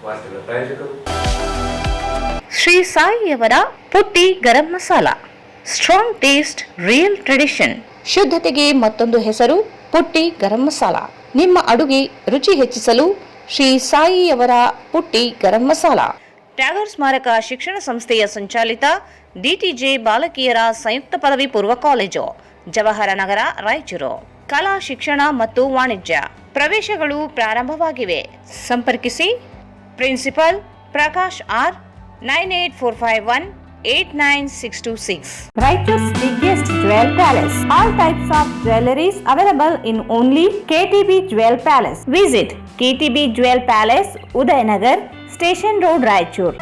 ವಾರ್ತೆಗಳ ಪ್ರಾಯೋಜಕರು ಶ್ರೀ ಸಾಯಿಯವರ Putti garam masala. Strong taste, real tradition. ಶುದ್ಧತೆಗೆ ಮತ್ತೊಂದು ಹೆಸರು ಪುಟ್ಟಿ ಗರಂ ಮಸಾಲ. ನಿಮ್ಮ ಅಡುಗೆ ರುಚಿ ಹೆಚ್ಚಿಸಲು ಶ್ರೀ ಸಾಯಿಯವರ ಪುಟ್ಟಿ ಗರಂ ಮಸಾಲ. ಟ್ಯಾಗರ್ ಸ್ಮಾರಕ ಶಿಕ್ಷಣ ಸಂಸ್ಥೆಯ ಸಂಚಾಲಿತ ಡಿಟಿಜೆ ಬಾಲಕಿಯರ ಸಂಯುಕ್ತ ಪದವಿ ಪೂರ್ವ ಕಾಲೇಜು, ಜವಾಹರ ನಗರ, ರಾಯಚೂರು. ಕಲಾ ಶಿಕ್ಷಣ ಮತ್ತು ವಾಣಿಜ್ಯ ಪ್ರವೇಶಗಳು ಪ್ರಾರಂಭವಾಗಿವೆ. ಸಂಪರ್ಕಿಸಿ principal Prakash R 9845189626. Raichur's biggest jewel palace. All types of jewelries available in only KTB Jewel Palace. Visit KTB Jewel Palace, Udayanagar, Station Road, Raichur.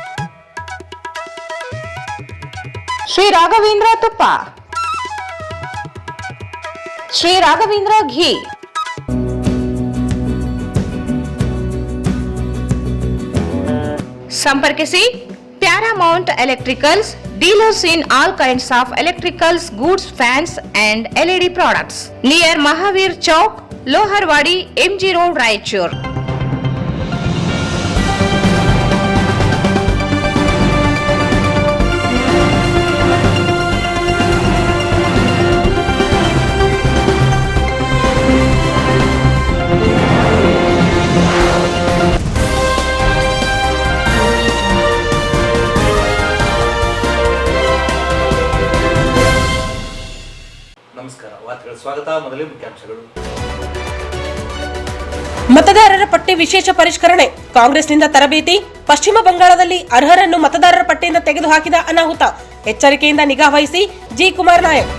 Shri Raghavendra ತುಪ್ಪ, ಶ್ರೀ ರಾಘವೇಂದ್ರ ಘೀ, ಸಂಪರ್ಕಿಸಿ Paramount Electricals, dealers in all kinds of electricals, goods, fans and LED products. Near Mahavir Chowk, Loharwadi, MG Road, Raichur. ನಮಸ್ಕಾರ. ವಾರ್ತೆಗಳ ಸ್ವಾಗತ. ಮೊದಲೇ ಮುಖ್ಯಾಂಶಗಳು. ಮತದಾರರ ಪಟ್ಟಿ ವಿಶೇಷ ಪರಿಷ್ಕರಣೆ, ಕಾಂಗ್ರೆಸ್ನಿಂದ ತರಬೇತಿ. ಪಶ್ಚಿಮ ಬಂಗಾಳದಲ್ಲಿ ಅರ್ಹರನ್ನು ಮತದಾರರ ಪಟ್ಟಿಯಿಂದ ತೆಗೆದುಹಾಕಿದ ಅನಾಹುತ, ಎಚ್ಚರಿಕೆಯಿಂದ ನಿಗಾ ವಹಿಸಿ ಜಿ ಕುಮಾರ್ ನಾಯಕ್.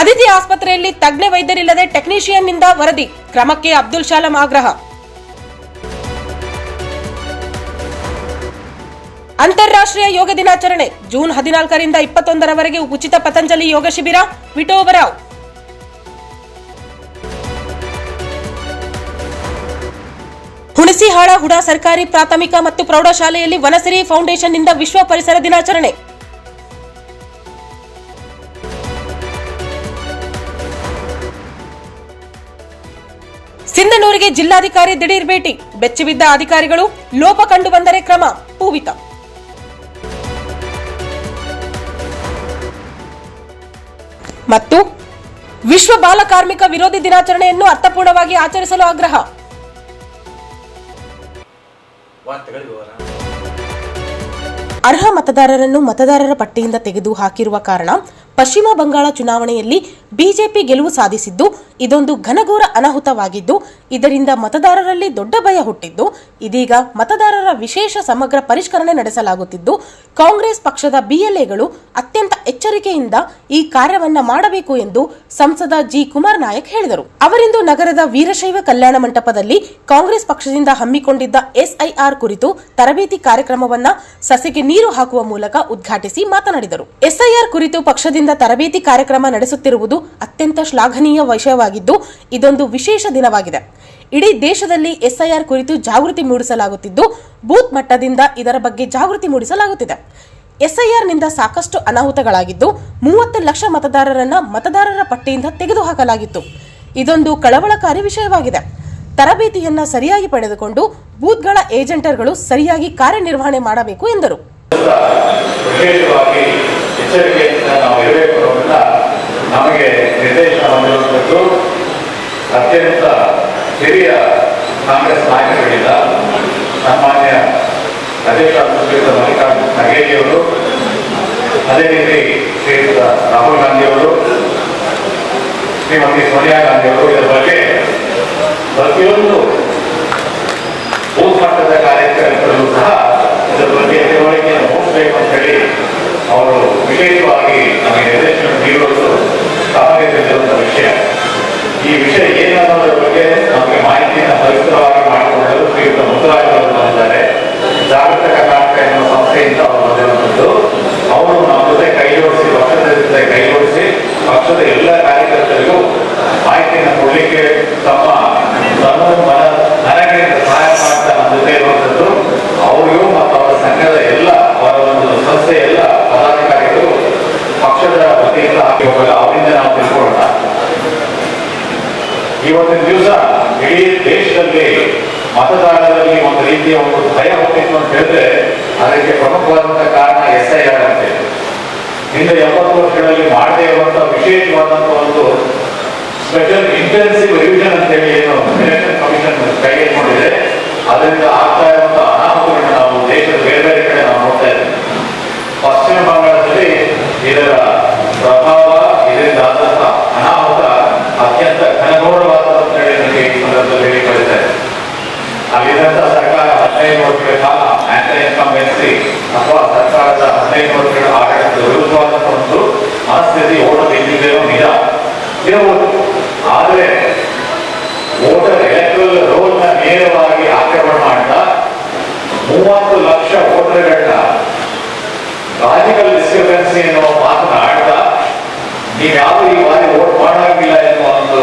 ಅದಿತಿ ಆಸ್ಪತ್ರೆಯಲ್ಲಿ ತಜ್ಞ ವೈದ್ಯರಿಲ್ಲದೆ ಟೆಕ್ನಿಷಿಯನ್ನಿಂದ ವರದಿ, ಕ್ರಮಕ್ಕೆ ಅಬ್ದುಲ್ ಶಾಲಂ ಆಗ್ರಹ. ಅಂತಾರಾಷ್ಟ್ರೀಯ ಯೋಗ ದಿನಾಚರಣೆ ಜೂನ್ 14ರಿಂದ 21ರವರೆಗೆ ಉಚಿತ ಪತಂಜಲಿ ಯೋಗ ಶಿಬಿರ, ವಿಠೋಬರಾವ್. ಹುಣಸಿಹಾಳ ಹುಡಾ ಸರ್ಕಾರಿ ಪ್ರಾಥಮಿಕ ಮತ್ತು ಪ್ರೌಢಶಾಲೆಯಲ್ಲಿ ವನಸಿರಿ ಫೌಂಡೇಶನ್ನಿಂದ ವಿಶ್ವ ಪರಿಸರ ದಿನಾಚರಣೆ. ಸಿಂಧನೂರಿಗೆ ಜಿಲ್ಲಾಧಿಕಾರಿ ದಿಢೀರ್ ಭೇಟಿ, ಬೆಚ್ಚಿಬಿದ್ದ ಅಧಿಕಾರಿಗಳು, ಲೋಪ ಕಂಡು ಬಂದರೆ ಕ್ರಮ, ಪೂವಿತ. ಮತ್ತು ವಿಶ್ವ ಬಾಲ ಕಾರ್ಮಿಕ ವಿರೋಧಿ ದಿನಾಚರಣೆಯನ್ನು ಅರ್ಥಪೂರ್ಣವಾಗಿ ಆಚರಿಸಲು ಆಗ್ರಹ. ವಾರ್ತೆಗಳ ವಿವರ. ಅರ್ಹ ಮತದಾರರನ್ನು ಮತದಾರರ ಪಟ್ಟಿಯಿಂದ ತೆಗೆದು ಹಾಕಿರುವ ಕಾರಣ ಪಶ್ಚಿಮ ಬಂಗಾಳ ಚುನಾವಣೆಯಲ್ಲಿ ಬಿಜೆಪಿ ಗೆಲುವು ಸಾಧಿಸಿದ್ದು ಇದೊಂದು ಘನಘೋರ ಅನಾಹುತವಾಗಿದ್ದು, ಇದರಿಂದ ಮತದಾರರಲ್ಲಿ ದೊಡ್ಡ ಭಯ ಹುಟ್ಟಿದ್ದು, ಇದೀಗ ಮತದಾರರ ವಿಶೇಷ ಸಮಗ್ರ ಪರಿಷ್ಕರಣೆ ನಡೆಸಲಾಗುತ್ತಿದ್ದು, ಕಾಂಗ್ರೆಸ್ ಪಕ್ಷದ ಬಿಎಲ್ಎಗಳು ಅತ್ಯಂತ ಎಚ್ಚರಿಕೆಯಿಂದ ಈ ಕಾರ್ಯವನ್ನ ಮಾಡಬೇಕು ಎಂದು ಸಂಸದ ಜಿ ಕುಮಾರ್ ನಾಯಕ್ ಹೇಳಿದರು. ಅವರಿಂದು ನಗರದ ವೀರಶೈವ ಕಲ್ಯಾಣ ಮಂಟಪದಲ್ಲಿ ಕಾಂಗ್ರೆಸ್ ಪಕ್ಷದಿಂದ ಹಮ್ಮಿಕೊಂಡಿದ್ದ ಎಸ್ಐಆರ್ ಕುರಿತು ತರಬೇತಿ ಕಾರ್ಯಕ್ರಮವನ್ನ ಸಸಿಗೆ ನೀರು ಹಾಕುವ ಮೂಲಕ ಉದ್ಘಾಟಿಸಿ ಮಾತನಾಡಿದರು. ಎಸ್ಐಆರ್ ಕುರಿತು ಪಕ್ಷದಿಂದ ತರಬೇತಿ ಕಾರ್ಯಕ್ರಮ ನಡೆಸುತ್ತಿರುವುದು ಅತ್ಯಂತ ಶ್ಲಾಘನೀಯ ವಿಷಯವಾಗಿದ್ದು, ಇದೊಂದು ವಿಶೇಷ ದಿನವಾಗಿದೆ. ಇಡೀ ದೇಶದಲ್ಲಿ ಎಸ್ಐಆರ್ ಕುರಿತು ಜಾಗೃತಿ ಮೂಡಿಸಲಾಗುತ್ತಿದ್ದು, ಬೂತ್ ಮಟ್ಟದಿಂದ ಇದರ ಬಗ್ಗೆ ಜಾಗೃತಿ ಮೂಡಿಸಲಾಗುತ್ತಿದೆ. ಎಸ್ಐಆರ್ನಿಂದ ಸಾಕಷ್ಟು ಅನಾಹುತಗಳಾಗಿದ್ದು, 30 ಲಕ್ಷ ಮತದಾರರನ್ನ ಮತದಾರರ ಪಟ್ಟಿಯಿಂದ ತೆಗೆದುಹಾಕಲಾಗಿತ್ತು. ಇದೊಂದು ಕಳವಳಕಾರಿ ವಿಷಯವಾಗಿದೆ. ತರಬೇತಿಯನ್ನ ಸರಿಯಾಗಿ ಪಡೆದುಕೊಂಡು ಬೂತ್ಗಳ ಏಜೆಂಟರ್ಗಳು ಸರಿಯಾಗಿ ಕಾರ್ಯನಿರ್ವಹಣೆ ಮಾಡಬೇಕು ಎಂದರು. ವಿಶೇಷವಾಗಿ ಎಚ್ಚರಿಕೆಯಿಂದ ನಾವು ಇರಬೇಕು ಅನ್ನೋದನ್ನ ನಮಗೆ ನಿರ್ದೇಶನ ಮಾಡಿರುವಂಥದ್ದು ಅತ್ಯಂತ ಹಿರಿಯ ಕಾಂಗ್ರೆಸ್ ನಾಯಕರುಗಳಿಂದ ಸನ್ಮಾನ್ಯ ಅಧ್ಯಕ್ಷ ಮಲ್ಲಿಕಾರ್ಜುನ ಖರ್ಗೆಜಿಯವರು, ಅದೇ ರೀತಿ ಶ್ರೀಯುತ ರಾಹುಲ್ ಗಾಂಧಿಯವರು, ಶ್ರೀಮತಿ ಸೋನಿಯಾ ಗಾಂಧಿಯವರು ಇದರ ಬಗ್ಗೆ ಪ್ರತಿಯೊಂದು ಬೂತ್ ಮಟ್ಟದ ಕಾರ್ಯಕ್ರಮಗಳಲ್ಲೂ ಸಹ ಇದರ ಬಗ್ಗೆ ತಿಳುವಳಿಕೆಯನ್ನು ಮೂಡಿಸಬೇಕು ಅಂತ ಹೇಳಿ ಅವರು ವಿಶೇಷವಾಗಿ ನಮಗೆ ನಿರ್ದೇಶನ ನೀಡುವುದು ತಮಗೆ ತಿಳಿದಿರುವಂತಹ ವಿಷಯ. ಈ ವಿಷಯ ಏನನ್ನೋದ್ರ ಬಗ್ಗೆ ನಮಗೆ ಮಾಹಿತಿಯನ್ನು ಪರಿಸರವಾಗಿ ಮಾಡಿಕೊಳ್ಳಲು ಶ್ರೀಯುತ ಮುತ್ತರಾಜರು ಬಂದಿದ್ದಾರೆ. ಜಾಗೃತ ಕರ್ನಾಟಕ ಎನ್ನುವ ಸಂಸ್ಥೆಯಿಂದ ಅವರು ಬಂದಿರುವಂಥದ್ದು. ಅವರು ನಮ್ಮ ಜೊತೆ ಕೈಜೋಡಿಸಿ, ಪಕ್ಷದ ಜೊತೆ ಕೈಜೋಡಿಸಿ ಪಕ್ಷದ ಎಲ್ಲ ಕಾರ್ಯಕರ್ತರಿಗೂ ಮಾಹಿತಿಯನ್ನು ಕೊಡಲಿಕ್ಕೆ ತಮ್ಮ ನನಗೆ ಸಹಾಯ ಮಾಡ್ತಾ ನಮ್ಮ ಜೊತೆ ಇರುವಂಥದ್ದು. ಅವರಿಗೂ ಮತ್ತು ಅವರ ಸಂಘದ ಎಲ್ಲ ಅವರ ಒಂದು ಸಂಸ್ಥೆಯ ಎಲ್ಲ ಪದಾಧಿಕಾರಿಗಳು ಪಕ್ಷದ ವತಿಯಿಂದ ಹಾಕಿ ಹೋಗಲ್ಲ, ಅವರಿಂದ ನಾವು ತಿಳ್ಕೊಳ್ಳೋಣ. ಈ ದಿವಸ ಇಡೀ ದೇಶದಲ್ಲಿ ಮತದಾರರಲ್ಲಿ ಒಂದು ರೀತಿಯ ಒಂದು ಭಯ ಹುಟ್ಟಿತ್ತು ಅಂತ ಹೇಳಿದ್ರೆ ಅದಕ್ಕೆ ಪ್ರಮುಖವಾದಂತಹ ಕಾರಣ SIR ಅಂತ ಹೇಳಿ. ಹಿಂದೆ 70 ವರ್ಷಗಳಲ್ಲಿ ಮಾಡದೇ ಇರುವಂತಹ ವಿಶೇಷವಾದಂತಹ ಒಂದು ಸ್ಪೆಷಲ್ ಇಂಟೆನ್ಸಿವ್ ರಿವಿಷನ್ ಅಂತ ಹೇಳಿ ಏನು ಎಲೆಕ್ಷನ್ ಕಮಿಷನ್ ಕೈಗೆತ್ತಿಕೊಂಡಿದೆ. ಅದರಿಂದ ಆಗ್ತಾ ಇರುವಂತಹ ಅನಾಹುತಗಳನ್ನ ನಾವು ದೇಶದ ಬೇರೆ ಬೇರೆ ಕಡೆ ನಾವು ನೋಡ್ತಾ ಇದ್ದೇವೆ. ಪಶ್ಚಿಮ ಬಂಗಾಳದಲ್ಲಿ ಇದರ ಪ್ರಭಾವ, ಇದರಿಂದ ಆದಂತಹ ಅನಾಹುತ ಅತ್ಯಂತ ಘನಘೋರವಾದ ಅಂತ ಹೇಳಿ ನನಗೆ ಈ ಸಂದರ್ಭದಲ್ಲಿ ಹೇಳಿಕೊಳ್ಳುತ್ತಾರೆ. ಅಲ್ಲಿದ್ದಂತಹ ಸರ್ಕಾರ 15 ವರ್ಷಗಳ ಕಾಲ ಆಂಟಿ ಇನ್ಕಂಬೆನ್ಸಿ ಅಥವಾ ಸರ್ಕಾರದ 15 ವರ್ಷಗಳ ಆಡಳಿತದ ವಿರುದ್ಧವಾದಂತಹ ಒಂದು ಮನಸ್ಥಿತಿ ಓಟರ್ ಇದ್ದಿದ್ದೇನೋ ನಿಜ ಇರಬಹುದು. ಆದರೆ ವೋಟರ್ ಎಲೆಕ್ಟ್ರಲ್ ರೋಲ್ ನ ನೇರವಾಗಿ ಆಕ್ರಮಣ ಮಾಡ್ತಾ 30 ಲಕ್ಷ ವೋಟರ್ಗಳನ್ನ ಲಾಜಿಕಲ್ ಡಿಸ್ಕ್ರಿಪೆನ್ಸಿ ಅನ್ನೋ ಮಾತನಾಡ್ತಾ ನೀವ್ಯಾವ ಈ ಬಾರಿ ವೋಟ್ ಮಾಡಾಗಿಲ್ಲ ಎನ್ನುವ ಒಂದು.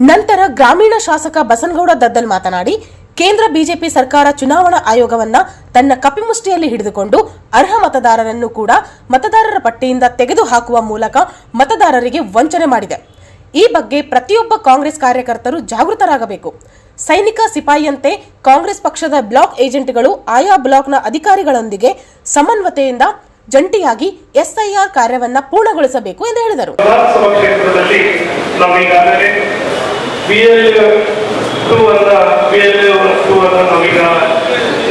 ನಂತರ ಗ್ರಾಮೀಣ ಶಾಸಕ ಬಸನಗೌಡ ದದ್ದಲ್ ಮಾತನಾಡಿ, ಕೇಂದ್ರ ಬಿಜೆಪಿ ಸರ್ಕಾರ ಚುನಾವಣಾ ಆಯೋಗವನ್ನ ತನ್ನ ಕಪಿಮುಷ್ಟಿಯಲ್ಲಿ ಹಿಡಿದುಕೊಂಡು ಅರ್ಹ ಮತದಾರರನ್ನು ಕೂಡ ಮತದಾರರ ಪಟ್ಟಿಯಿಂದ ತೆಗೆದುಹಾಕುವ ಮೂಲಕ ಮತದಾರರಿಗೆ ವಂಚನೆ ಮಾಡಿದೆ. ಈ ಬಗ್ಗೆ ಪ್ರತಿಯೊಬ್ಬ ಕಾಂಗ್ರೆಸ್ ಕಾರ್ಯಕರ್ತರು ಜಾಗೃತರಾಗಬೇಕು. ಸೈನಿಕ ಸಿಪಾಯಿಯಂತೆ ಕಾಂಗ್ರೆಸ್ ಪಕ್ಷದ ಬ್ಲಾಕ್ ಏಜೆಂಟ್ಗಳು ಆಯಾ ಬ್ಲಾಕ್ನ ಅಧಿಕಾರಿಗಳೊಂದಿಗೆ ಸಮನ್ವಯತೆಯಿಂದ ಜಂಟಿಯಾಗಿ SIR ಕಾರ್ಯವನ್ನ ಪೂರ್ಣಗೊಳಿಸಬೇಕು ಎಂದು ಹೇಳಿದರು.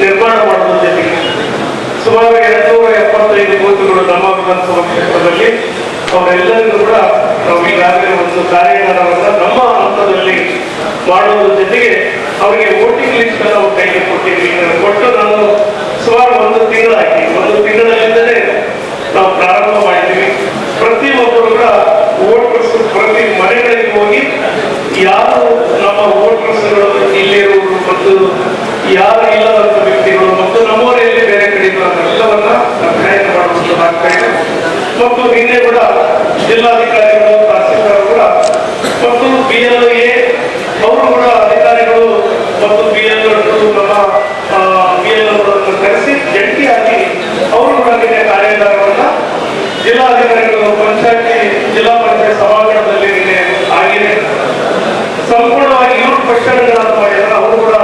ನಿರ್ಮಾಣ ಮಾಡುವ ಜೊತೆಗೆ ಸುಮಾರು 275 ಬೂತ್ಗಳು ನಮ್ಮ ವಿಧಾನಸಭಾ ಕ್ಷೇತ್ರದಲ್ಲಿ ಅವರೆಲ್ಲರಿಗೂ ಕೂಡ ನಾವು ಈಗಾಗಲೇ ಒಂದು ಕಾರ್ಯಾಗಾರವನ್ನು ನಮ್ಮ ಹಂತದಲ್ಲಿ ಮಾಡುವುದರ ಜೊತೆಗೆ ಅವರಿಗೆ ವೋಟಿಂಗ್ ಲಿಸ್ಟ್ ನಾವು ಕೈಗೆ ಕೊಟ್ಟಿದ್ವಿ. ಕೊಟ್ಟು ನಾನು ಸುಮಾರು 1 ತಿಂಗಳಾಗಿ 1 ತಿಂಗಳಿಂದಲೇ ನಾವು ಪ್ರಾರಂಭ ಮಾಡಿದ್ವಿ. ಪ್ರತಿಯೊಬ್ಬರು ಕೂಡ ವೋಟರ್ಸ್ ಪ್ರತಿ ಮನೆಗಳಿಗೆ ಹೋಗಿ ಯಾರು ನಮ್ಮ ವೋಟರ್ಸ್ಗಳು ಇಲ್ಲಿರುವುದು ಮತ್ತು ಯಾರು ಇಲ್ಲದಂತ ವ್ಯಕ್ತಿಗಳು ಮತ್ತು ನಮ್ಮವರಲ್ಲಿ ಬೇರೆ ಕಡೆ ಎಲ್ಲವನ್ನ ಅಧ್ಯಯನ ಮಾಡುವಂತಾಗ್ತಾ ಇದೆ. ಮತ್ತು ನಿನ್ನೆ ಕೂಡ ಜಿಲ್ಲಾಧಿಕಾರಿಗಳು, ತಹಸೀಲ್ದಾರ್ ಕೂಡ ಮತ್ತು BLA ಅವರು ಕೂಡ ಅಧಿಕಾರಿಗಳು ಮತ್ತು BLO ನಮ್ಮ BLOಗಳನ್ನು ಕರೆಸಿ ಜಂಟಿಯಾಗಿ ಅವರು ಕೂಡ ನಿನ್ನೆ ಕಾರ್ಯಾಗಾರವನ್ನ ಜಿಲ್ಲಾಧಿಕಾರಿಗಳು ಜಿಲ್ಲಾ ಪಂಚಾಯತ್ ಸಭಾಂಗಣದಲ್ಲಿ ನಿನ್ನೆ ಆಗಿದೆ. ಸಂಪೂರ್ಣವಾಗಿ 7 ಕ್ವಶನ್ಗಳನ್ನು ಮಾಡಿದ್ದಾರೆ. ಅವರು ಕೂಡ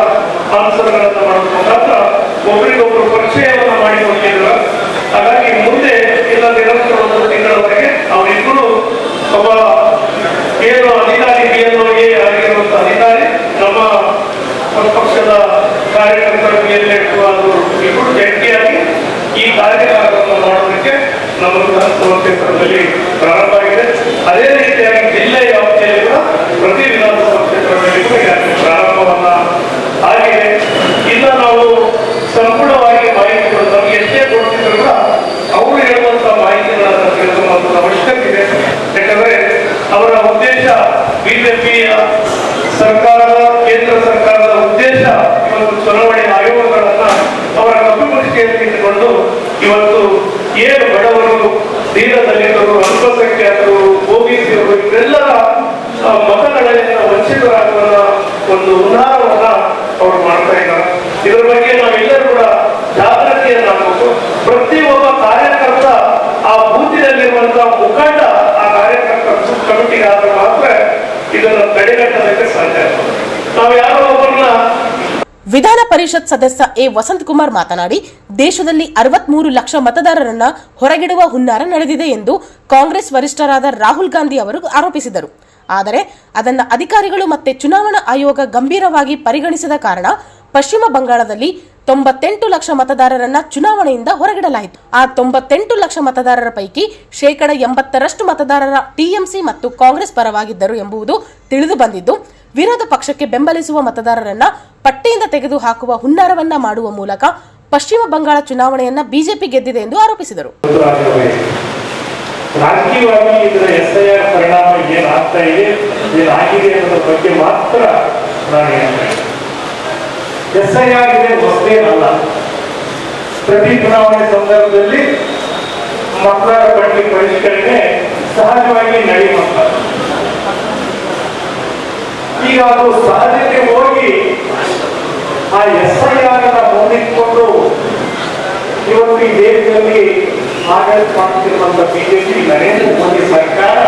ಆನ್ಸರ್ಗಳನ್ನು ಮಾಡೋದ್ರ ಮುಖಾಂತರ ಒಬ್ಬರಿಗೊಬ್ಬರು ಪರಿಚಯವನ್ನು ಮಾಡಿಕೊಂಡಿದ್ರು. ಹಾಗಾಗಿ ಮುಂದೆ ಇಲ್ಲ ನಿರಂತರ 1 ತಿಂಗಳವರೆಗೆ ಅವರಿಬ್ಬರು ಒಬ್ಬ ಏನು ಅಧಿಕಾರಿ BLOA ಆಗಿರುವಂತಹ ಅಧಿಕಾರಿ ನಮ್ಮ ಪಕ್ಷದ ಕಾರ್ಯಕರ್ತರ BLA ಇಬ್ಬರು ಜಂಟಿಯಾಗಿ ಈ ಕಾರ್ಯಕಾರವನ್ನು ಮಾಡೋದಕ್ಕೆ ನಮ್ಮ ವಿಧಾನಸಭಾ ಕ್ಷೇತ್ರದಲ್ಲಿ ಪ್ರಾರಂಭ ಆಗಿದೆ. ಅದೇ ರೀತಿಯಾಗಿ ಜಿಲ್ಲೆಯ ವ್ಯಾಪ್ತಿಯಲ್ಲಿ ಕೂಡ ಪ್ರತಿ ವಿಧಾನಸಭಾ ಕ್ಷೇತ್ರದಲ್ಲಿ ಕೂಡ ಪ್ರಾರಂಭವನ್ನ ಆಗಿದೆ. ಇನ್ನು ನಾವು ಸಂಪೂರ್ಣವಾಗಿ ಮಾಹಿತಿಗಳು ನಮಗೆ ಎಷ್ಟೇ ಕೊಡ್ತಿದ್ರು ಕೂಡ ಅವರು ಹೇಳುವಂತಹ ಮಾಹಿತಿಗಳನ್ನು ತಿಳ್ಕೊಳ್ಳುವಂತ ಅವಶ್ಯಕತೆ ಇದೆ. ಯಾಕಂದ್ರೆ ಅವರ ಉದ್ದೇಶ ಬಿಜೆಪಿಯ ಸರ್ಕಾರದ ಕೇಂದ್ರ ಸರ್ಕಾರದ ಉದ್ದೇಶ ಇವತ್ತು ಚುನಾವಣೆ ಆಯೋಗಗಳನ್ನ ಅವರ ಕಪಿಮುಷ್ಟಿಯಲ್ಲಿ ಇಟ್ಟುಕೊಂಡು ಇವತ್ತು ಏನು ಬಡವರು, ದೀನದಲಿತರು, ಅಲ್ಪಸಂಖ್ಯಾತರು, OBCಯವರು ಇವರೆಲ್ಲರ ಮತಗಳಿಂದ ವಂಚಿತರಾಗುವ ಒಂದು ಉದಾಹರಣೆಯನ್ನ ಅವರು ಮಾಡ್ತಾ ಇದ್ದಾರೆ. ಇದರ ಬಗ್ಗೆ ನಾವೆಲ್ಲರೂ ಕೂಡ ಜಾಗೃತಿಯನ್ನಾಗಬೇಕು. ಪ್ರತಿಯೊಬ್ಬ ಕಾರ್ಯಕರ್ತ ಆ ಬೂತಿನಲ್ಲಿರುವಂತಹ ಮುಖಂಡ ಆ ಕಾರ್ಯಕರ್ತ ಕಮಿಟಿಗೆ ಆದ್ರೆ ಮಾತ್ರ ಇದನ್ನು ತಡೆಗಟ್ಟೋದಕ್ಕೆ ಸಾಧ್ಯ. ನಾವು ಯಾರೋ ಒಬ್ಬರನ್ನ ವಿಧಾನ ಪರಿಷತ್ ಸದಸ್ಯ ಎ ವಸಂತಕುಮಾರ್ ಮಾತನಾಡಿ, ದೇಶದಲ್ಲಿ 63 ಲಕ್ಷ ಮತದಾರರನ್ನ ಹೊರಗಿಡುವ ಹುನ್ನಾರ ನಡೆದಿದೆ ಎಂದು ಕಾಂಗ್ರೆಸ್ ವರಿಷ್ಠರಾದ ರಾಹುಲ್ ಗಾಂಧಿ ಅವರು ಆರೋಪಿಸಿದರು. ಆದರೆ ಅದನ್ನ ಅಧಿಕಾರಿಗಳು ಮತ್ತೆ ಚುನಾವಣಾ ಆಯೋಗ ಗಂಭೀರವಾಗಿ ಪರಿಗಣಿಸಿದ ಕಾರಣ ಪಶ್ಚಿಮ ಬಂಗಾಳದಲ್ಲಿ 98 ಲಕ್ಷ ಮತದಾರರನ್ನ ಚುನಾವಣೆಯಿಂದ ಹೊರಗಿಡಲಾಯಿತು. ಆ 98 ಲಕ್ಷ ಮತದಾರರ ಪೈಕಿ 80% ಮತದಾರರ TMC ಮತ್ತು ಕಾಂಗ್ರೆಸ್ ಪರವಾಗಿದ್ದರು ಎಂಬುದು ತಿಳಿದು ಬಂದಿದ್ದು, ವಿರೋಧ ಪಕ್ಷಕ್ಕೆ ಬೆಂಬಲಿಸುವ ಮತದಾರರನ್ನ ಪಟ್ಟಿಯಿಂದ ತೆಗೆದು ಹಾಕುವ ಹುನ್ನಾರವನ್ನ ಮಾಡುವ ಮೂಲಕ ಪಶ್ಚಿಮ ಬಂಗಾಳ ಚುನಾವಣೆಯನ್ನ ಬಿಜೆಪಿ ಗೆದ್ದಿದೆ ಎಂದು ಆರೋಪಿಸಿದರು. ರಾಜಕೀಯವಾಗಿ ಇದರ SIR ಪರಿಣಾಮ ಏನಾಗ್ತಾ ಇದೆ, ಏನಾಗಿದೆ ಅನ್ನೋದ್ರ ಬಗ್ಗೆ ಮಾತ್ರ ನಾನು ಹೇಳ್ತೇನೆ. SIR ಇದೆ ಹೊಸದೇನಲ್ಲ. ಪ್ರತಿ ಚುನಾವಣೆ ಸಂದರ್ಭದಲ್ಲಿ ಮತದಾರ ಪಟ್ಟಿ ಪರಿಷ್ಕರಣೆ ಸಹಜವಾಗಿ ನಡೆಯುವಂತ. ಈಗ ಅದು ಸಹಜಕ್ಕೆ ಹೋಗಿ ಆ SIR ಅನ್ನ ಮುಂದಿಟ್ಕೊಂಡು ಇವತ್ತು ಈ ದೇಶದಲ್ಲಿ ಆಡಳಿತ ಮಾಡ್ತಿರುವಂತ ಬಿಜೆಪಿ ನರೇಂದ್ರ ಮೋದಿ ಸರ್ಕಾರ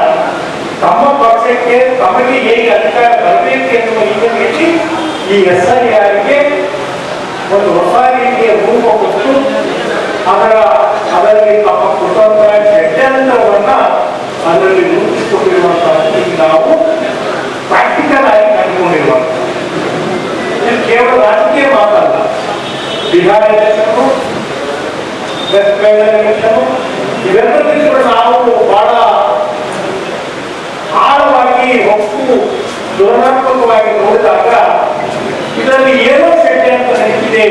ತಮ್ಮ ಪಕ್ಷಕ್ಕೆ ತಮಗೆ ಹೇಗೆ ಅಧಿಕಾರ ಬರಬೇಕು ಎನ್ನುವ ಹಿನ್ನೆಲೆಯಲ್ಲಿ ಈ SIRಗೆ ಒಂದು ಹೊಸ ರೀತಿಯ ರೂಪ ಕೊಟ್ಟು ಅದರಲ್ಲಿ ತಮ್ಮ ಕುಟುಂಬ ಷಡ್ಯಂತ್ರವನ್ನ ಅದರಲ್ಲಿ ರೂಪಿಸಿಕೊಂಡಿರುವಂತಹ ನಾವು ಪ್ರಾಕ್ಟಿಕಲ್ ಆಗಿ ಕಂಡುಕೊಂಡಿರುವಂತ ಇದು ಕೇವಲ ರಾಜಕೀಯ ಮಾತಲ್ಲ. ಬಿಹಾರ ಎಲೆಕ್ಷನ್, ವೆಸ್ಟ್ ಬೆಂಗಾಲ್ ಎಲೆಕ್ಷನ್ ಇವೆಲ್ಲದಕ್ಕೂ ಕೂಡ ನಾವು ಬಹಳ ಆಳವಾಗಿ ಹೊಕ್ಕು ತುಲನಾತ್ಮಕವಾಗಿ ನೋಡಿದಾಗ ಇದರಲ್ಲಿ ಏನೋ ಷಡ್ಯಂತ್ರ ನಡೆದಿದೆ,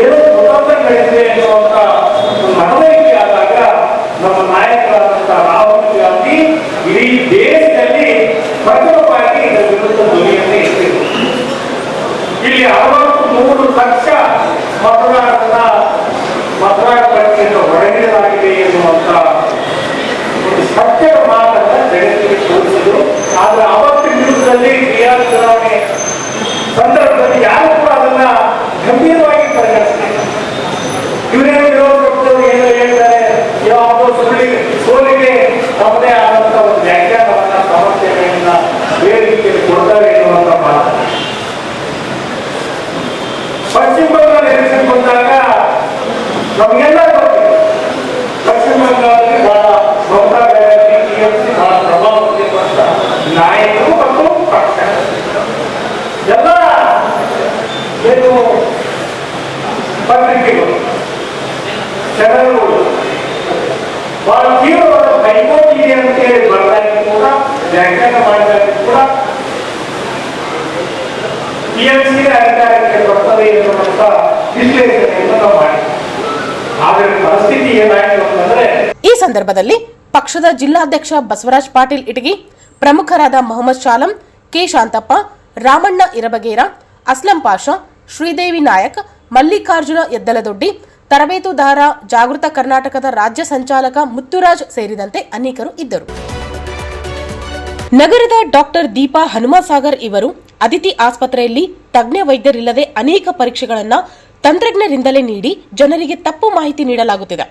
ಏನೋ ಕುಟುಂಬ ನಡೆದಿದೆ ಎನ್ನುವಂತ ಒಂದು ಮನವರಿಕೆ ಆದಾಗ ನಮ್ಮ ನಾಯಕರಾದಂತಹ ರಾಹುಲ್ ಗಾಂಧಿ ಇಡೀ ದೇಶದಲ್ಲಿ ಪ್ರಥಮವಾಗಿ ಇದರ ವಿರುದ್ಧ ಧ್ವನಿಯನ್ನೇ ಎತ್ತಿದರು. ಇಲ್ಲಿ 63 ಲಕ್ಷ ಮತದಾರ ಪಟ್ಟಿಯನ್ನು ಹೊರಗಿಡಲಾಗಿದೆ ಎನ್ನುವಂತ ಒಂದು ಸತ್ಯದ ಮಾತನ್ನ ಜಗತ್ತಿಗೆ ತೋರಿಸಿದರು. ಆದ್ರೆ ಅವತ್ತಿನ ದಿವಸದಲ್ಲಿ ಬಿಹಾರ ಚುನಾವಣೆ ಸಂದರ್ಭದಲ್ಲಿ ಯಾರು ಕೂಡ ಅದನ್ನ ಗಂಭೀರವಾಗಿ ಪರಿಗಣಿಸಲಿಲ್ಲ. ಇವರೇನು ವಿರೋಧ ಪಕ್ಷದವರು ಏನು ಹೇಳ್ತಾರೆ, ಯಾವುದೋ ಸೋಲಿಗೆ ತಮ್ಮದೇ ಆದಂತ ಒಂದು ವ್ಯಾಖ್ಯಾನವನ್ನ ಸಮಸ್ಯೆಗಳನ್ನ ಬೇರೆ ರೀತಿಯಲ್ಲಿ ಕೊಡ್ತಾರೆ ಎನ್ನುವಂತ ಮಾತು. ಪಶ್ಚಿಮ ಬಂಗಾಳ ಎಲೆಕ್ಷನ್ ಬಂದಾಗ ನಮಗೆಲ್ಲ ಗೊತ್ತಿದೆ, ಪಶ್ಚಿಮ ಬಂಗಾಳದಲ್ಲಿ ಬಹಳ ಮಮತಾ ಬ್ಯಾನರ್ಜಿ TMC ಬಹಳ ಪ್ರಭಾವ ಹೊಂದಿರುವಂತ ನಾಯಕರು ಮತ್ತು ಪಕ್ಷ ಎಲ್ಲ ಏನು ಪತ್ರಿಕೆಗಳು ಚಾನೆಲ್ಗಳು ಬಹಳ ತೀವ್ರವಾದ ಕೈಗೋಟಿ ಇದೆ ಅಂತೇಳಿ ಬರದಾಗಿ ಕೂಡ ವ್ಯಾಖ್ಯಾನ ಮಾಡಿದಾಗ ಕೂಡ TMC ಅಧಿಕಾರಕ್ಕೆ ಬರ್ತದೆ ಎನ್ನುವಂತ ವಿಶ್ಲೇಷಣೆಯನ್ನು ನಾವು ಮಾಡಿದ್ವಿ. ಆದರೆ ಪರಿಸ್ಥಿತಿ ಏನಾಯಿತು ಅಂತಂದ್ರೆ ಈ ಸಂದರ್ಭದಲ್ಲಿ ಪಕ್ಷದ ಜಿಲ್ಲಾಧ್ಯಕ್ಷ ಬಸವರಾಜ್ ಪಾಟೀಲ್ ಇಟಗಿ, ಪ್ರಮುಖರಾದ ಮೊಹಮ್ಮದ್ ಶಾಲಂ, ಕೆ ಶಾಂತಪ್ಪ, ರಾಮಣ್ಣ ಇರಬಗೇರ, ಅಸ್ಲಂ ಪಾಷಾ, ಶ್ರೀದೇವಿ ನಾಯಕ್, ಮಲ್ಲಿಕಾರ್ಜುನ ಎದ್ದಲದೊಡ್ಡಿ, ತರಬೇತುದಾರ ಜಾಗೃತ ಕರ್ನಾಟಕದ ರಾಜ್ಯ ಸಂಚಾಲಕ ಮುತ್ತುರಾಜ್ ಸೇರಿದಂತೆ ಅನೇಕರು ಇದ್ದರು. ನಗರದ ಡಾಕ್ಟರ್ ದೀಪಾ ಹನುಮಸಾಗರ್ ಇವರು ಅದಿತಿ ಆಸ್ಪತ್ರೆಯಲ್ಲಿ ತಜ್ಞ ವೈದ್ಯರಿಲ್ಲದೆ ಅನೇಕ ಪರೀಕ್ಷೆಗಳನ್ನ ತಂತ್ರಜ್ಞರಿಂದಲೇ ನೀಡಿ ಜನರಿಗೆ ತಪ್ಪು ಮಾಹಿತಿ ನೀಡಲಾಗುತ್ತಿದೆ.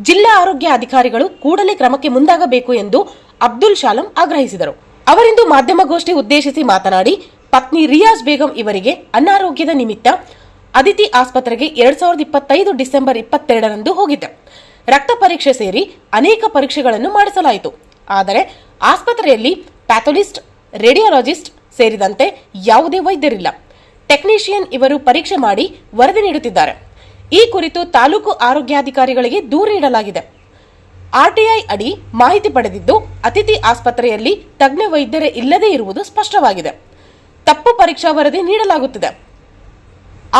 ಜಿಲ್ಲಾ ಆರೋಗ್ಯ ಅಧಿಕಾರಿಗಳು ಕೂಡಲೇ ಕ್ರಮಕ್ಕೆ ಮುಂದಾಗಬೇಕು ಎಂದು ಅಬ್ದುಲ್ ಶಾಲಂ ಆಗ್ರಹಿಸಿದರು. ಅವರಿಂದು ಮಾಧ್ಯಮಗೋಷ್ಠಿ ಉದ್ದೇಶಿಸಿ ಮಾತನಾಡಿ, ಪತ್ನಿ ರಿಯಾಜ್ ಬೇಗಂ ಇವರಿಗೆ ಅನಾರೋಗ್ಯದ ನಿಮಿತ್ತ ಅದಿತಿ ಆಸ್ಪತ್ರೆಗೆ 2025 ಡಿಸೆಂಬರ್ 22ರಂದು ಹೋಗಿದ್ದೆ. ರಕ್ತ ಪರೀಕ್ಷೆ ಸೇರಿ ಅನೇಕ ಪರೀಕ್ಷೆಗಳನ್ನು ಮಾಡಿಸಲಾಯಿತು. ಆದರೆ ಆಸ್ಪತ್ರೆಯಲ್ಲಿ ಪ್ಯಾಥೋಲಿಸ್ಟ್, ರೇಡಿಯಾಲಜಿಸ್ಟ್ ಸೇರಿದಂತೆ ಯಾವುದೇ ವೈದ್ಯರಿಲ್ಲ. ಟೆಕ್ನಿಷಿಯನ್ ಇವರು ಪರೀಕ್ಷೆ ಮಾಡಿ ವರದಿ ನೀಡುತ್ತಿದ್ದಾರೆ. ಈ ಕುರಿತು ತಾಲೂಕು ಆರೋಗ್ಯಾಧಿಕಾರಿಗಳಿಗೆ ದೂರು ನೀಡಲಾಗಿದೆ. RTI ಅಡಿ ಮಾಹಿತಿ ಪಡೆದಿದ್ದು ಅತಿಥಿ ಆಸ್ಪತ್ರೆಯಲ್ಲಿ ತಜ್ಞ ವೈದ್ಯರೇ ಇಲ್ಲದೇ ಇರುವುದು ಸ್ಪಷ್ಟವಾಗಿದೆ. ತಪ್ಪು ಪರೀಕ್ಷಾ ವರದಿ ನೀಡಲಾಗುತ್ತಿದೆ.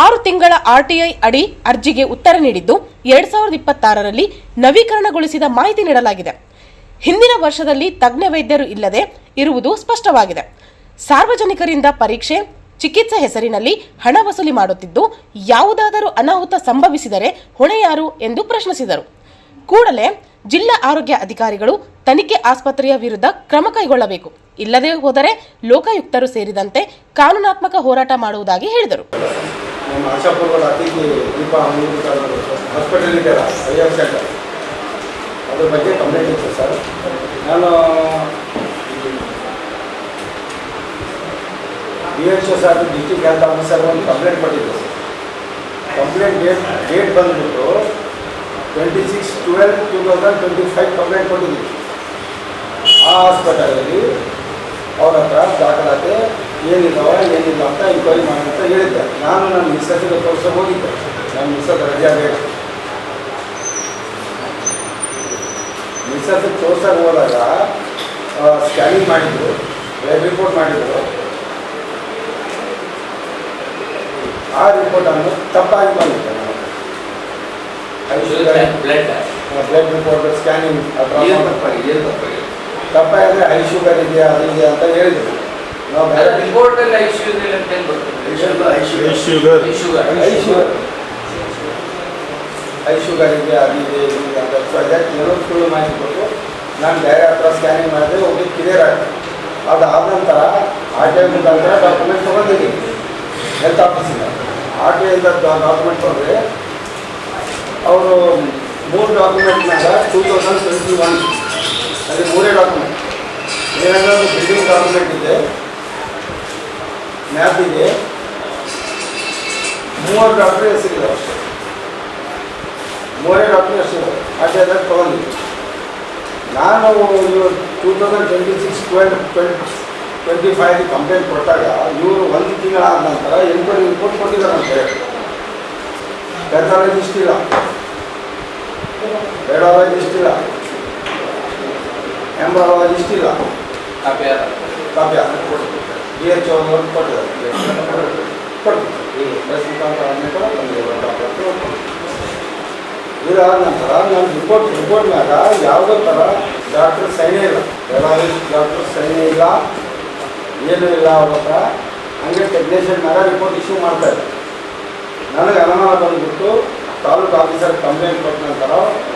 6 ತಿಂಗಳ RTI ಅಡಿ ಅರ್ಜಿಗೆ ಉತ್ತರ ನೀಡಿದ್ದು 2026ರಲ್ಲಿ ನವೀಕರಣಗೊಳಿಸಿದ ಮಾಹಿತಿ ನೀಡಲಾಗಿದೆ. ಹಿಂದಿನ ವರ್ಷದಲ್ಲಿ ತಜ್ಞ ವೈದ್ಯರು ಇಲ್ಲದೆ ಇರುವುದು ಸ್ಪಷ್ಟವಾಗಿದೆ. ಸಾರ್ವಜನಿಕರಿಂದ ಪರೀಕ್ಷೆ, ಚಿಕಿತ್ಸೆ ಹೆಸರಿನಲ್ಲಿ ಹಣ ವಸೂಲಿ ಮಾಡುತ್ತಿದ್ದು, ಯಾವುದಾದರೂ ಅನಾಹುತ ಸಂಭವಿಸಿದರೆ ಹೊಣೆ ಯಾರು ಎಂದು ಪ್ರಶ್ನಿಸಿದರು. ಕೂಡಲೇ ಜಿಲ್ಲಾ ಆರೋಗ್ಯ ಅಧಿಕಾರಿಗಳು ತನಿಖೆ ಆಸ್ಪತ್ರೆಯ ವಿರುದ್ಧ ಕ್ರಮ ಕೈಗೊಳ್ಳಬೇಕು. ಇಲ್ಲದೆ ಹೋದರೆ ಲೋಕಾಯುಕ್ತರು ಸೇರಿದಂತೆ ಕಾನೂನಾತ್ಮಕ ಹೋರಾಟ ಮಾಡುವುದಾಗಿ ಹೇಳಿದರು. ನಮ್ಮ ಆಶಾಪುರದ ಅತಿಥಿ ದೀಪಾ ಹಾಸ್ಪಿಟಲ್ ಇದೆಯಲ್ಲ IR ಸೆಂಟರ್, ಅದ್ರ ಬಗ್ಗೆ ಕಂಪ್ಲೇಂಟ್ ಇತ್ತು ಸರ್. ನಾನು DHS ಆಗಿ ಡಿಸ್ಟ್ರಿಕ್ಟ್ ಹೆಲ್ತ್ ಆಫೀಸರ್ ಒಂದು ಕಂಪ್ಲೇಂಟ್ ಕೊಟ್ಟಿದ್ದೆ ಸರ್. ಕಂಪ್ಲೇಂಟ್ ಡೇಟ್ ಬಂದುಬಿಟ್ಟು 26/12/2025 ಕಂಪ್ಲೇಂಟ್ ಕೊಟ್ಟಿದ್ದೀವಿ. ಆ ಹಾಸ್ಪಿಟಲಲ್ಲಿ ಅವ್ರ ಹತ್ರ ದಾಖಲಾತಿ ಏನಿಲ್ಲ ಅಂತ ಎಂಕ್ವೈರಿ ಮಾಡಿ ಅಂತ ಹೇಳಿದ್ದೆ. ನಾನು ನನ್ನ ಮಿಸ್ಸಸ್ಸಿಗೆ ತೋರಿಸೋಕೆ ಹೋಗಿದ್ದೆ. ನನ್ನ ಮಿಸ್ಸಸ್ ರಜೆ ಬೇಕು. ಮಿಸ್ಸಸ್ಸಿಗೆ ತೋರ್ಸೋಕೆ ಹೋದಾಗ ಸ್ಕ್ಯಾನಿಂಗ್ ಮಾಡಿದ್ರು, ಬ್ಲಡ್ ರಿಪೋರ್ಟ್ ಮಾಡಿದ್ರು. ಆ ರಿಪೋರ್ಟನ್ನು ತಪ್ಪಾಗಿ ಬಂದಿದ್ದೆ. ಬ್ಲಡ್ ರಿಪೋರ್ಟ್ ಸ್ಕ್ಯಾನಿಂಗ್ ತಪ್ಪಾಗಿದ್ರೆ ಹೈ ಶುಗರ್ ಇದೆಯಾ ಅದು ಇದೆಯಾ ಅಂತ ಹೇಳಿದ್ರು. ನಾವು ಬೇರೆ ರಿಪೋರ್ಟಲ್ಲಿ ಹೈ ಶುಗರ್ ಇದೆ, ಅದು ಇದೆ, ಇದು ಇದೆ ಅಂತ ಏನೋ ಸುಳ್ಳು ಮಾಹಿತಿ ಕೊಟ್ಟು ನಾನು ಬೇರೆ ಹತ್ರ ಸ್ಕ್ಯಾನಿಂಗ್ ಮಾಡಿದ್ರೆ ಹೋಗಿ ಕ್ಲಿಯರ್ ಆಗಿದೆ. ಅದಾದ ನಂತರ RTI ಮುಖಾಂತರ ಡಾಕ್ಯುಮೆಂಟ್ ತೊಗೊಂಡಿದ್ದೀನಿ ಹೆಲ್ತ್ ಆಫೀಸಿಂದ. RTIಯಿಂದ ಡಾಕ್ಯುಮೆಂಟ್ ತೊಗೊಂಡ್ರೆ ಅವರು 3 ಡಾಕ್ಯುಮೆಂಟ್ನಾಗ 2021 ಅಲ್ಲಿ 3 ಡಾಕ್ಯುಮೆಂಟ್ ಏನಾದರೂ ಬಿಲ್ಡಿಂಗ್ ಡಾಕ್ಯುಮೆಂಟ್ ಇದೆ, ಮ್ಯಾಪ್ ಇದೆ, 3 ಡಾಕ್ಟ್ರ್ ಹೆಸರಿದೆ ಅಷ್ಟೇ, 3 ಡಾಕ್ಟ್ರ್ ಹೆಸರು ಅಡ್ಡ ತೊಗೊಂಡಿದ್ದೆ. ನಾನು 2026-25 ಕಂಪ್ಲೇಂಟ್ ಕೊಟ್ಟಾಗ ಇವರು 1 ತಿಂಗಳಾದ ನಂತರ ಎನ್ಕ್ವೈರಿ ರಿಪೋರ್ಟ್ ಕೊಟ್ಟಿದ್ದಾರೆ ಅಂತ ಹೇಳಿ. ಪೆಥಾಲಜಿಸ್ಟ್ ಇಲ್ಲ, ರೇಡಿಯಾಲಜಿಸ್ಟ್ ಇಲ್ಲ, ಎಂಬ್ರಾಲಜಿಸ್ಟ್ ಇಲ್ಲ, ಕಾಪಿ DHO ಕೊಟ್ಟಿದ್ದಾರೆ. ಇದಾದ ನಂತರ ನಾನು ರಿಪೋರ್ಟ್ ಮ್ಯಾಗ ಯಾವುದೇ ಥರ ಡಾಕ್ಟ್ರ್ ಸೈನೇ ಇಲ್ಲ, ರೇಡಿಯಾಲಜಿಸ್ಟ್ ಡಾಕ್ಟ್ರ್ ಸೈನೇ ಇಲ್ಲ, ಏನೂ ಇಲ್ಲ ಅವ್ರ ಹತ್ರ. ಹಂಗೆ ಟೆಕ್ನಿಷಿಯನ್ ಮ್ಯಾಗ ರಿಪೋರ್ಟ್ ಇಶ್ಯೂ ಮಾಡ್ತಾಯಿದ್ದೆ. ನನಗೆ ಅನುಮಾನ ಬಂದುಬಿಟ್ಟು ತಾಲೂಕು ಆಫೀಸರ್ ಕಂಪ್ಲೇಂಟ್ ಕೊಟ್ಟ ನಂತರ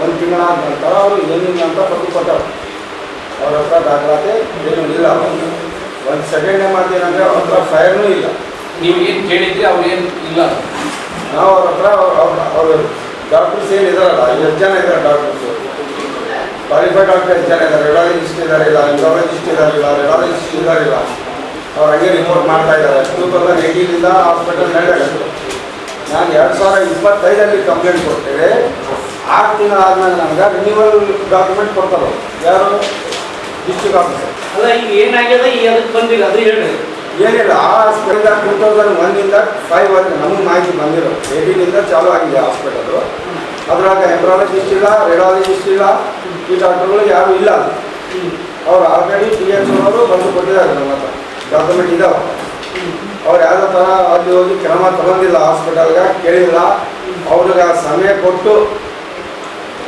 1 ತಿಂಗಳಾದ ನಂತರ ಅವರು ಏನಿಲ್ಲ ಅಂತ ಬರೆದು ಕೊಟ್ಟರು. ಅವ್ರ ಹತ್ರ ದಾಖಲಾತಿ ಏನೂ ಇಲ್ಲ. ಒಂದು ಸೆಕೆಂಡ್ ಟೈಮ್ ಮಾಡ್ತೀನಂದರೆ ಅವ್ರ ಹತ್ರ ಫೈರ್ನೂ ಇಲ್ಲ. ನೀವು ಏನು ಕೇಳಿದ್ರಿ ಅವ್ರು ಏನು ಇಲ್ಲ? ನಾವು ಅವ್ರ ಹತ್ರ ಅವರು ಡಾಕ್ಟರ್ಸ್ ಏನಿದಾರಲ್ಲ, 8 ಜನ ಇದ್ದಾರೆ ಡಾಕ್ಟರ್ಸು, ಕ್ವಾಲಿಫೈಡ್ ಡಾಕ್ಟರ್ 8 ಜನ ಇದ್ದಾರೆ. ರೇಡಿಯಾಲಜಿಸ್ಟ್ ಇದ್ದಾರಿಲ್ಲ, ಎಂಬ್ರಾಲಜಿಸ್ಟ್ ಇದ್ದಾರಿಲ್ಲ, ರೇಡಿಯಾಲಜಿಸ್ಟ್ ಇದ್ದಾರಿಲ್ಲ. ಅವ್ರು ಹಂಗೆ ರಿಪೋರ್ಟ್ ಮಾಡ್ತಾ ಇದ್ದಾರೆ. 2018 ಹಾಸ್ಪಿಟಲ್ ನಡೆದಾಗುತ್ತೆ. ನಾನು 2025 ಕಂಪ್ಲೇಂಟ್ ಕೊಡ್ತೇವೆ. 6 ತಿಂಗಳು ಆದ್ಮೇಲೆ ನನಗೆ ರಿನ್ಯೂವಲ್ ಡಾಕ್ಯುಮೆಂಟ್ ಕೊಡ್ತಾರೆ. ಯಾರು? District officer. ಅಲ್ಲ, ಈಗ ಏನಾಗ್ಯದ ಈ ಅದಕ್ಕೆ ಬಂದಿಲ್ಲ ಅದು ಹೇಳಿ. ಏನಿಲ್ಲ, ಆ ಹಾಸ್ಪಿಟಲ್ 2001-5 ನಮಗೆ ಮಾಹಿತಿ ಬಂದಿರೋ 18 ಚಾಲೂ ಆಗಿದೆ ಹಾಸ್ಪಿಟಲು. ಅದ್ರಾಗ ಎಂಬ್ರಾಲಜಿಸ್ಟ್ ಇಲ್ಲ, ರೇಡಿಯಾಲಜಿಸ್ಟ್ ಇಲ್ಲ, ಈ ಡಾಕ್ಟರ್ಗಳು ಯಾರು ಇಲ್ಲ. ಅವ್ರು ಆಲ್ರೆಡಿ DHO ಅವರು ಬಂದು ಕೊಟ್ಟಿದ್ದಾರೆ, ನಮ್ಮ ಹತ್ರ ಡಾಕ್ಯುಮೆಂಟ್ ಇದಾವೆ. ಅವ್ರು ಯಾವುದೇ ಥರ ಅಲ್ಲಿ ಹೋಗಿ ಕ್ರಮ ತಗೊಂಡಿಲ್ಲ, ಹಾಸ್ಪಿಟಲ್ಗೆ ಕೇಳಿಲ್ಲ. ಅವ್ರಿಗೆ ಸಮಯ ಕೊಟ್ಟು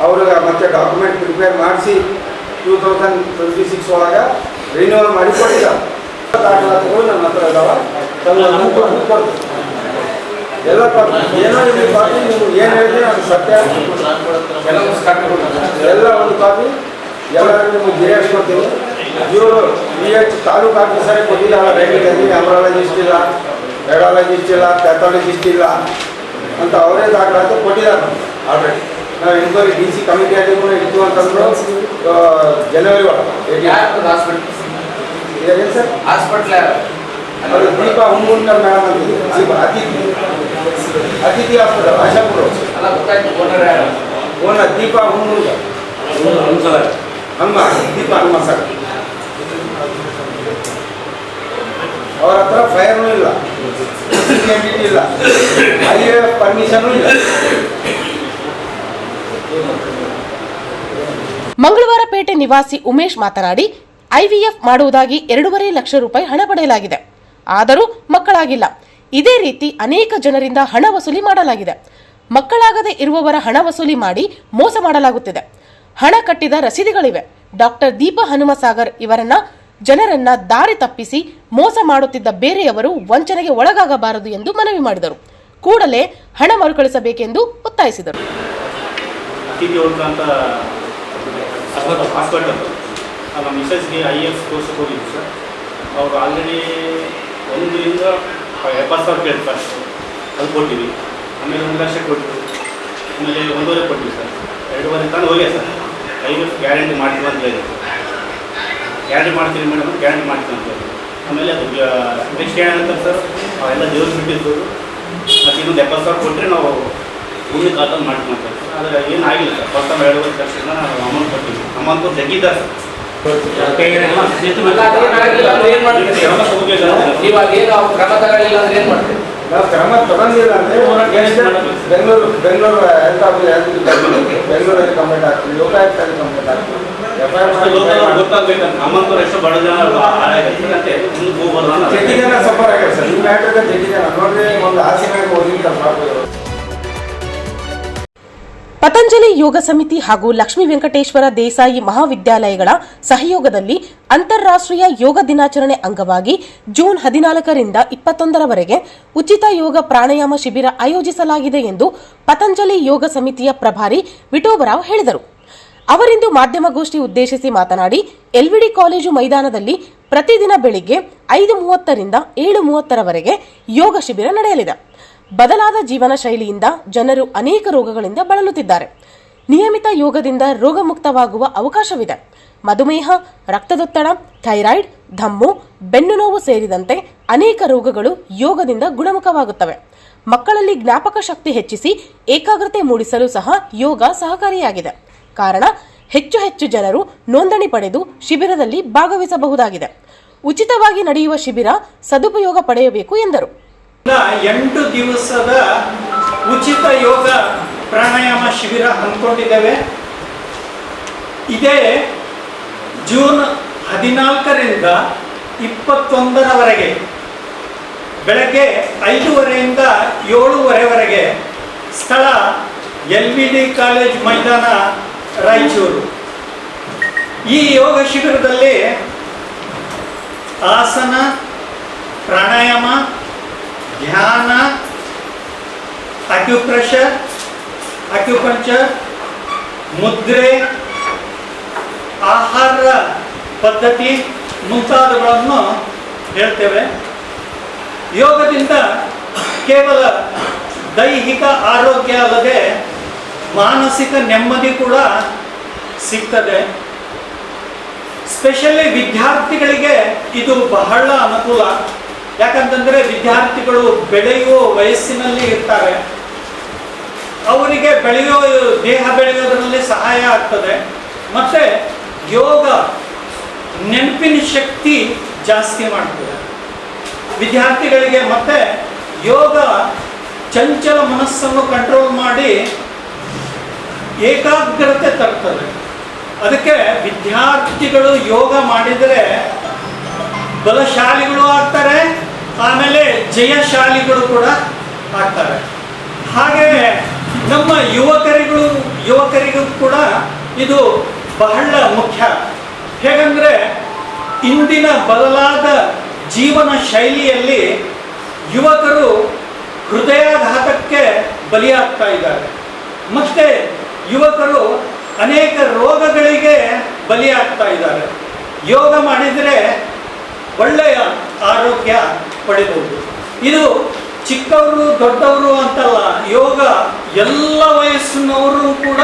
ಅವ್ರಿಗೆ ಮತ್ತೆ ಡಾಕ್ಯುಮೆಂಟ್ ಪ್ರಿಪೇರ್ ಮಾಡಿಸಿ 2026 ಒಳಗೆ ರಿನ್ಯೂವಲ್ ಮಾಡಿ ಕೊಟ್ಟಿದ್ದಾರೆ. ದಾಖಲಾತಿಗಳು ನನ್ನ ಹತ್ರ ಇದ್ದಾವೆ, ಕೊಡ್ತೀವಿ ಎಲ್ಲ ಏನೋ ಇಲ್ಲಿ ಕಾಪಿ. ನೀವು ಏನು ಹೇಳಿದ್ರೆ ಅದು ಸತ್ಯ, ಎಲ್ಲ ಒಂದು ಕಾಪಿ ಎಲ್ಲರೂ ನಿಮಗೆ ಜಿರಾಕ್ಸ್ ಕೊಡ್ತೀವಿ. ಇವರು ತಾಲೂಕು ಆಫೀಸರೇ ಕೊಟ್ಟಿದ್ದಾರೆ. ರೇಡಿಯಾಲಜಿ, ಎಂಬ್ರಾಲಜಿಸ್ಟ್ ಇಲ್ಲ, ರೇಡಿಯಾಲಜಿಸ್ಟ್ ಇಲ್ಲ, ಪ್ಯಾಥಾಲಜಿಸ್ಟ್ ಇಲ್ಲ ಅಂತ ಅವರೇ ದಾಖಲಾತಿ ಕೊಟ್ಟಿದ್ದಾರೆ ಆಲ್ರೆಡಿ. ನಾವು ಎನ್ಕ್ವೈರಿ DC ಕಮಿಟಿಯಾಗಿ ಕೂಡ ಇತ್ತು ಅಂತಂದ್ರು ಜನವರಿ ಒಳಗೆ. ಏನು ಸರ್ ಹಾಸ್ಪಿಟ್ಲ್ ಅದು ದೀಪಾ ಹುಮ್ಮುಂಕರ್ ಮೇಡಮ್ ಅಂತಿದೆ. ಅತಿಥಿ ಹಾಸ್ಪಿಟಲ್ ಆಶಾಪುರ. ಅಲ್ಲ, ಗೊತ್ತಾಯ್ತು. Owner Deepa Hummunkar Hanuma, Deepa Hanuma sir. ಅವ್ರ ಹತ್ರ ಫೈರ್ನೂ ಇಲ್ಲ, ಎಂಟಿಟಿ ಇಲ್ಲ, IAF ಪರ್ಮಿಷನೂ ಇಲ್ಲ. ಮಂಗಳವಾರ ಪೇಟೆ ನಿವಾಸಿ ಉಮೇಶ್ ಮಾತನಾಡಿ, IVF ಮಾಡುವುದಾಗಿ 2.5 ಲಕ್ಷ ರೂಪಾಯಿ ಹಣ ಪಡೆಯಲಾಗಿದೆ. ಆದರೂ ಮಕ್ಕಳಾಗಿಲ್ಲ. ಇದೇ ರೀತಿ ಅನೇಕ ಜನರಿಂದ ಹಣ ವಸೂಲಿ ಮಾಡಲಾಗಿದೆ. ಮಕ್ಕಳಾಗದೆ ಇರುವವರ ಹಣ ವಸೂಲಿ ಮಾಡಿ ಮೋಸ ಮಾಡಲಾಗುತ್ತಿದೆ. ಹಣ ಕಟ್ಟಿದ ರಸೀದಿಗಳಿವೆ. ಡಾಕ್ಟರ್ ದೀಪಾ ಹನುಮಸಾಗರ್ ಇವರನ್ನ ಜನರನ್ನ ದಾರಿ ತಪ್ಪಿಸಿ ಮೋಸ ಮಾಡುತ್ತಿದ್ದ ಬೇರೆಯವರು ವಂಚನೆಗೆ ಒಳಗಾಗಬಾರದು ಎಂದು ಮನವಿ ಮಾಡಿದರು. ಕೂಡಲೇ ಹಣ ಮರುಕಳಿಸಬೇಕೆಂದು ಒತ್ತಾಯಿಸಿದರು. ಹಾಸ್ಪಿಟಲ್ ನಮ್ಮ ಮಿಸಸ್ಗೆ IF ಕೋರ್ಸ್ ಹೋಗಿದ್ವಿ ಸರ್. ಅವರು ಆಲ್ರೆಡಿ 1 ರಿಂದ 70,000 ಕೇಳಿ ಫಸ್ಟ್ ಅದು ಕೊಟ್ಟಿವಿ. ಆಮೇಲೆ 1 ಲಕ್ಷ ಕೊಟ್ಟಿವಿ. ಆಮೇಲೆ 1.5 ಕೊಟ್ಟಿವಿ ಸರ್. 2.5 ತನಕ ಹೋಗ್ಯ ಸರ್. IVF ಗ್ಯಾರಂಟಿ ಮಾಡ್ತೀವಿ ಅಂತ ಹೇಳಿದ್ರು. ಗ್ಯಾರಂಟಿ ಮಾಡ್ತೀವಿ ಮೇಡಮ್, ಗ್ಯಾರಂಟಿ ಮಾಡ್ತೀವಿ ಅಂತ ಹೇಳಿದ್ರು. ಆಮೇಲೆ ಅದು ನೆಕ್ಸ್ಟ್ ಏನಂತ ಸರ್, ಅವೆಲ್ಲ ದೇವ್ರು ಬಿಟ್ಟಿದ್ದು ಮತ್ತು ಇನ್ನೊಂದು 70,000 ಕೊಟ್ಟರೆ ನಾವು ಮುಂದೆ ಕಾಲದಲ್ಲಿ ಮಾಡ್ತೀವಿ ಅಂತ. ಆದರೆ ಏನಾಗಿಲ್ಲ ಸರ್. ಫಸ್ಟ್ ಟೈಮ್ 2.5 ಲಕ್ಷದಿಂದ ನಾವು ಅಮೌಂಟ್ ಕೊಟ್ಟಿವಿ. ಅಮೌಂಟ್ ಜಗ್ಗಿದ್ದಾರೆ ಸರ್. ಇವಾಗ ಏನು ಕ್ರಮ ತಗೊಳ್ಳಿಲ್ಲ ಅಂದ್ರೆ ಏನು ಮಾಡ್ತೀವಿ? ನಾವು ಕ್ರಮ ತಗೊಂಡಿಲ್ಲ ಅಂದರೆ ಬೆಂಗಳೂರು ಹೆಲ್ತ್ ಆಫೀಸ್ ಬೆಂಗಳೂರಲ್ಲಿ ಕಂಪ್ಲೇಂಟ್ ಆಗ್ತೀವಿ, ಲೋಕಾಯುಕ್ತಲ್ಲಿ ಕಂಪ್ಲೇಂಟ್ ಆಗ್ತೀವಿ. ಗೊತ್ತಾಗಬೇಕಂತ ಅಮೌಂಟ್ ಎಷ್ಟು ಬಡ ಜನ ಜಗ್ಗಿ ಜನ ಸಫರ್ ಆಗ್ಯಾರ ಸರ್. ಈ ಮ್ಯಾಟ್ರಿಗೆ ಜಗ್ಗಿ ಜನ ನೋಡ್ರಿ, ಒಂದು ಆಸೆನಾಗ ಹೋಗಿರ್ತಾರೆ ಪಾಪ. ಪತಂಜಲಿ ಯೋಗ ಸಮಿತಿ ಹಾಗೂ ಲಕ್ಷ್ಮೀ ವೆಂಕಟೇಶ್ವರ ದೇಸಾಯಿ ಮಹಾವಿದ್ಯಾಲಯಗಳ ಸಹಯೋಗದಲ್ಲಿ ಅಂತಾರಾಷ್ಟ್ರೀಯ ಯೋಗ ದಿನಾಚರಣೆ ಅಂಗವಾಗಿ ಜೂನ್ 14ರಿಂದ 21ರವರೆಗೆ ಉಚಿತ ಯೋಗ ಪ್ರಾಣಾಯಾಮ ಶಿಬಿರ ಆಯೋಜಿಸಲಾಗಿದೆ ಎಂದು ಪತಂಜಲಿ ಯೋಗ ಸಮಿತಿಯ ಪ್ರಭಾರಿ ವಿಠೋಬರಾವ್ ಹೇಳಿದರು. ಅವರಿಂದು ಮಾಧ್ಯಮಗೋಷ್ಠಿ ಉದ್ದೇಶಿಸಿ ಮಾತನಾಡಿ, LVD ಕಾಲೇಜು ಮೈದಾನದಲ್ಲಿ ಪ್ರತಿದಿನ ಬೆಳಿಗ್ಗೆ 5:30ರಿಂದ 7:30ರವರೆಗೆ ಯೋಗ ಶಿಬಿರ ನಡೆಯಲಿದೆ. ಬದಲಾದ ಜೀವನ ಶೈಲಿಯಿಂದ ಜನರು ಅನೇಕ ರೋಗಗಳಿಂದ ಬಳಲುತ್ತಿದ್ದಾರೆ. ನಿಯಮಿತ ಯೋಗದಿಂದ ರೋಗಮುಕ್ತವಾಗುವ ಅವಕಾಶವಿದೆ. ಮಧುಮೇಹ, ರಕ್ತದೊತ್ತಡ, ಥೈರಾಯ್ಡ್, ಧಮ್ಮು, ಬೆನ್ನು ನೋವು ಸೇರಿದಂತೆ ಅನೇಕ ರೋಗಗಳು ಯೋಗದಿಂದ ಗುಣಮುಖವಾಗುತ್ತವೆ. ಮಕ್ಕಳಲ್ಲಿ ಜ್ಞಾಪಕ ಶಕ್ತಿ ಹೆಚ್ಚಿಸಿ ಏಕಾಗ್ರತೆ ಮೂಡಿಸಲು ಸಹ ಯೋಗ ಸಹಕಾರಿಯಾಗಿದೆ. ಕಾರಣ ಹೆಚ್ಚು ಜನರು ನೋಂದಣಿ ಪಡೆದು ಶಿಬಿರದಲ್ಲಿ ಭಾಗವಹಿಸಬಹುದಾಗಿದೆ. ಉಚಿತವಾಗಿ ನಡೆಯುವ ಶಿಬಿರ ಸದುಪಯೋಗ ಪಡೆಯಬೇಕು ಎಂದರು. 8 ದಿವಸದ ಉಚಿತ ಯೋಗ ಪ್ರಾಣಾಯಾಮ ಶಿಬಿರ ಹಮ್ಮಿಕೊಂಡಿದ್ದೇವೆ. ಇದೇ ಜೂನ್ 14ರಿಂದ 21ರವರೆಗೆ ಬೆಳಗ್ಗೆ 5:30ರಿಂದ 7:30ವರೆಗೆ. ಸ್ಥಳ LVD ಕಾಲೇಜ್ ಮೈದಾನ, ರಾಯಚೂರು. ಈ ಯೋಗ ಶಿಬಿರದಲ್ಲಿ ಆಸನ, ಪ್ರಾಣಾಯಾಮ, ಧ್ಯಾನ, ಅಕ್ಯುಪಂಕ್ಚರ್, ಮುದ್ರೆ, ಆಹಾರ ಪದ್ಧತಿ ಮುಂತಾದವುಗಳನ್ನು ಹೇಳ್ತೇವೆ. ಯೋಗದಿಂದ ಕೇವಲ ದೈಹಿಕ ಆರೋಗ್ಯ ಅಲ್ಲದೆ ಮಾನಸಿಕ ನೆಮ್ಮದಿ ಕೂಡ ಸಿಗ್ತದೆ. ಸ್ಪೆಷಲಿ ವಿದ್ಯಾರ್ಥಿಗಳಿಗೆ ಇದು ಬಹಳ ಅನುಕೂಲ. ಯಾಕಂತಂದರೆ ವಿದ್ಯಾರ್ಥಿಗಳು ಬೆಳೆಯುವ ವಯಸ್ಸಿನಲ್ಲಿ ಇರ್ತಾರೆ. ಅವರಿಗೆ ದೇಹ ಬೆಳೆಯೋದರಲ್ಲಿ ಸಹಾಯ ಆಗ್ತದೆ. ಮತ್ತು ಯೋಗ ನೆನಪಿನ ಶಕ್ತಿ ಜಾಸ್ತಿ ಮಾಡ್ತದೆ ವಿದ್ಯಾರ್ಥಿಗಳಿಗೆ. ಮತ್ತು ಯೋಗ ಚಂಚಲ ಮನಸ್ಸನ್ನು ಕಂಟ್ರೋಲ್ ಮಾಡಿ ಏಕಾಗ್ರತೆ ತರ್ತದೆ. ಅದಕ್ಕೆ ವಿದ್ಯಾರ್ಥಿಗಳು ಯೋಗ ಮಾಡಿದರೆ ಬಲಶಾಲಿಗಳು ಆಗ್ತಾರೆ, ಆಮೇಲೆ ಜಯಶಾಲಿಗಳು ಕೂಡ ಆಗ್ತಾರೆ. ಹಾಗೆ ನಮ್ಮ ಯುವಕರಿಗೂ ಕೂಡ ಇದು ಬಹಳ ಮುಖ್ಯ. ಹೇಗೆಂದರೆ ಇಂದಿನ ಬದಲಾದ ಜೀವನ ಶೈಲಿಯಲ್ಲಿ ಯುವಕರು ಹೃದಯಾಘಾತಕ್ಕೆ ಬಲಿಯಾಗ್ತಾ ಇದ್ದಾರೆ. ಮತ್ತು ಯುವಕರು ಅನೇಕ ರೋಗಗಳಿಗೆ ಬಲಿಯಾಗ್ತಾ ಇದ್ದಾರೆ. ಯೋಗ ಮಾಡಿದರೆ ಒಳ್ಳೆಯ ಆರೋಗ್ಯ ಪಡೆಯಬಹುದು. ಇದು ಚಿಕ್ಕವರು ದೊಡ್ಡವರು ಅಂತಲ್ಲ, ಯೋಗ ಎಲ್ಲ ವಯಸ್ಸಿನವರು ಕೂಡ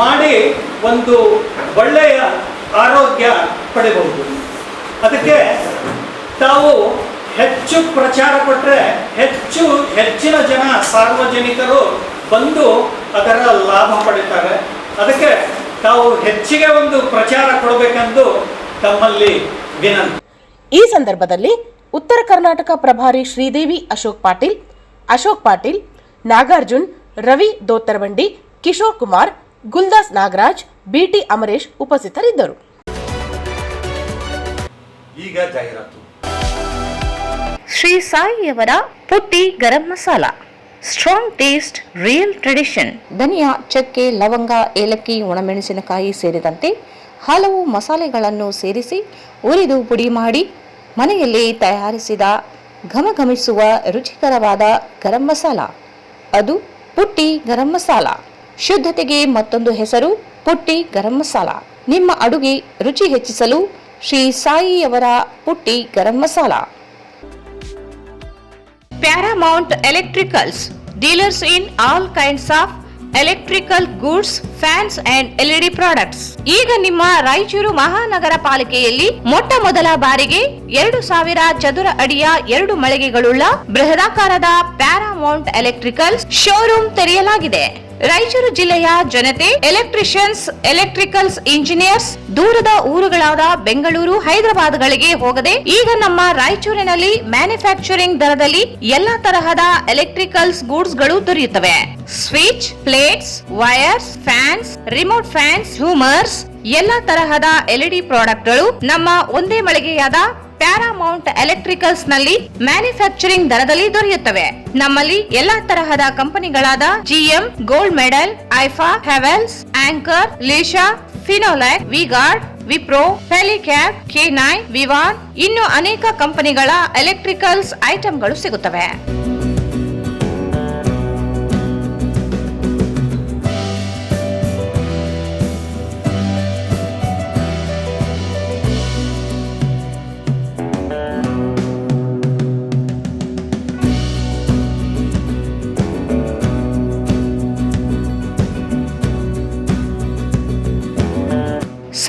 ಮಾಡಿ ಒಂದು ಒಳ್ಳೆಯ ಆರೋಗ್ಯ ಪಡೆಯಬಹುದು. ಅದಕ್ಕೆ ತಾವು ಹೆಚ್ಚು ಪ್ರಚಾರ ಕೊಟ್ಟರೆ ಹೆಚ್ಚಿನ ಜನ ಸಾರ್ವಜನಿಕರು ಬಂದು ಅದರ ಲಾಭ ಪಡಿತಾರೆ. ಅದಕ್ಕೆ ತಾವು ಹೆಚ್ಚಿಗೆ ಒಂದು ಪ್ರಚಾರ ಕೊಡಬೇಕೆಂದು ತಮ್ಮಲ್ಲಿ ವಿನಂತಿ. ಈ ಸಂದರ್ಭದಲ್ಲಿ ಉತ್ತರ ಕರ್ನಾಟಕ ಪ್ರಭಾರಿ ಶ್ರೀದೇವಿ ಅಶೋಕ್ ಪಾಟೀಲ್, ನಾಗಾರ್ಜುನ್, ರವಿ ದೋತ್ತರವಂಡಿ, ಕಿಶೋರ್ ಕುಮಾರ್, ಗುಲ್ದಾಸ್ ನಾಗರಾಜ್, ಬಿಟಿ ಅಮರೇಶ್ ಉಪಸ್ಥಿತರಿದ್ದರು. ಈಗ ಜಾಹೀರಾತು. ಶ್ರೀ ಸಾಯಿಯವರ Putti garam masala, strong taste, real tradition. ಧನಿಯಾ, ಚಕ್ಕೆ, ಲವಂಗ, ಏಲಕ್ಕಿ, ಒಣಮೆಣಸಿನಕಾಯಿ ಸೇರಿದಂತೆ ಹಲವು ಮಸಾಲೆಗಳನ್ನು ಸೇರಿಸಿ ಉರಿದು ಪುಡಿ ಮಾಡಿ ಮನೆಯಲ್ಲಿ ತಯಾರಿಸಿದ ಘಮಘಮಿಸುವ ರುಚಿಕರವಾದ ಗರಂ ಮಸಾಲ. ಅದು ಪುಟ್ಟಿ ಗರಂ ಮಸಾಲ. ಶುದ್ಧತೆಗೆ ಮತ್ತೊಂದು ಹೆಸರು ಪುಟ್ಟಿ ಗರಂ ಮಸಾಲ. ನಿಮ್ಮ ಅಡುಗೆ ರುಚಿ ಹೆಚ್ಚಿಸಲು ಶ್ರೀ ಸಾಯಿಯವರ Putti garam masala. Paramount Electricals, dealers in all kinds of electrical goods, fans and LED products. ಈಗ ನಿಮ್ಮ ರಾಯಚೂರು ಮಹಾನಗರ ಪಾಲಿಕೆಯಲ್ಲಿ ಮೊಟ್ಟ ಮೊದಲ ಬಾರಿಗೆ 2000 ಚದುರ ಅಡಿಯ 2 ಮಳಿಗೆಗಳುಳ್ಳ ಬೃಹದಾಕಾರದ ಪ್ಯಾರಾಮೌಂಟ್ ಎಲೆಕ್ಟ್ರಿಕಲ್ಸ್ ಶೋರೂಮ್ ತೆರೆಯಲಾಗಿದೆ. ರಾಯಚೂರು ಜಿಲ್ಲೆಯ ಜನತೆ, ಎಲೆಕ್ಟ್ರಿಷಿಯನ್ಸ್, ಎಲೆಕ್ಟ್ರಿಕಲ್ಸ್ ಇಂಜಿನಿಯರ್ಸ್ ದೂರದ ಊರುಗಳಾದ ಬೆಂಗಳೂರು, ಹೈದರಾಬಾದ್ಗಳಿಗೆ ಹೋಗದೆ ಈಗ ನಮ್ಮ ರಾಯಚೂರಿನಲ್ಲಿ ಮ್ಯಾನುಫ್ಯಾಕ್ಚರಿಂಗ್ ದರದಲ್ಲಿ ಎಲ್ಲಾ ತರಹದ ಎಲೆಕ್ಟ್ರಿಕಲ್ಸ್ ಗೂಡ್ಸ್ ಗಳು ದೊರೆಯುತ್ತವೆ. Switch, plates, wires, fans, remote fans, ಹ್ಯೂಮರ್ಸ್, ಎಲ್ಲಾ ತರಹದ LED ಪ್ರಾಡಕ್ಟ್ ಗಳು ನಮ್ಮ ಒಂದೇ ಮಳಿಗೆಯಾದ ಪ್ಯಾರಾಮೌಂಟ್ ಎಲೆಕ್ಟ್ರಿಕಲ್ಸ್ ನಲ್ಲಿ ಮ್ಯಾನುಫ್ಯಾಕ್ಚರಿಂಗ್ ದರದಲ್ಲಿ ದೊರೆಯುತ್ತವೆ. ನಮ್ಮಲ್ಲಿ ಎಲ್ಲಾ ತರಹದ ಕಂಪನಿಗಳಾದ GM, ಗೋಲ್ಡ್ ಮೆಡಲ್, ಐಫಾ, ಹೆವೆಲ್ಸ್, ಆಂಕರ್, ಲೀಶಾ, ಫಿನೋಲೆಕ್, ವಿಗಾರ್ಡ್, ವಿಪ್ರೋ, ಫೆಲಿಕ್ಯಾಪ್, K9, ವಿವಾನ್ ಇನ್ನು ಅನೇಕ ಕಂಪನಿಗಳ ಎಲೆಕ್ಟ್ರಿಕಲ್ಸ್ ಐಟಂಗಳು ಸಿಗುತ್ತವೆ.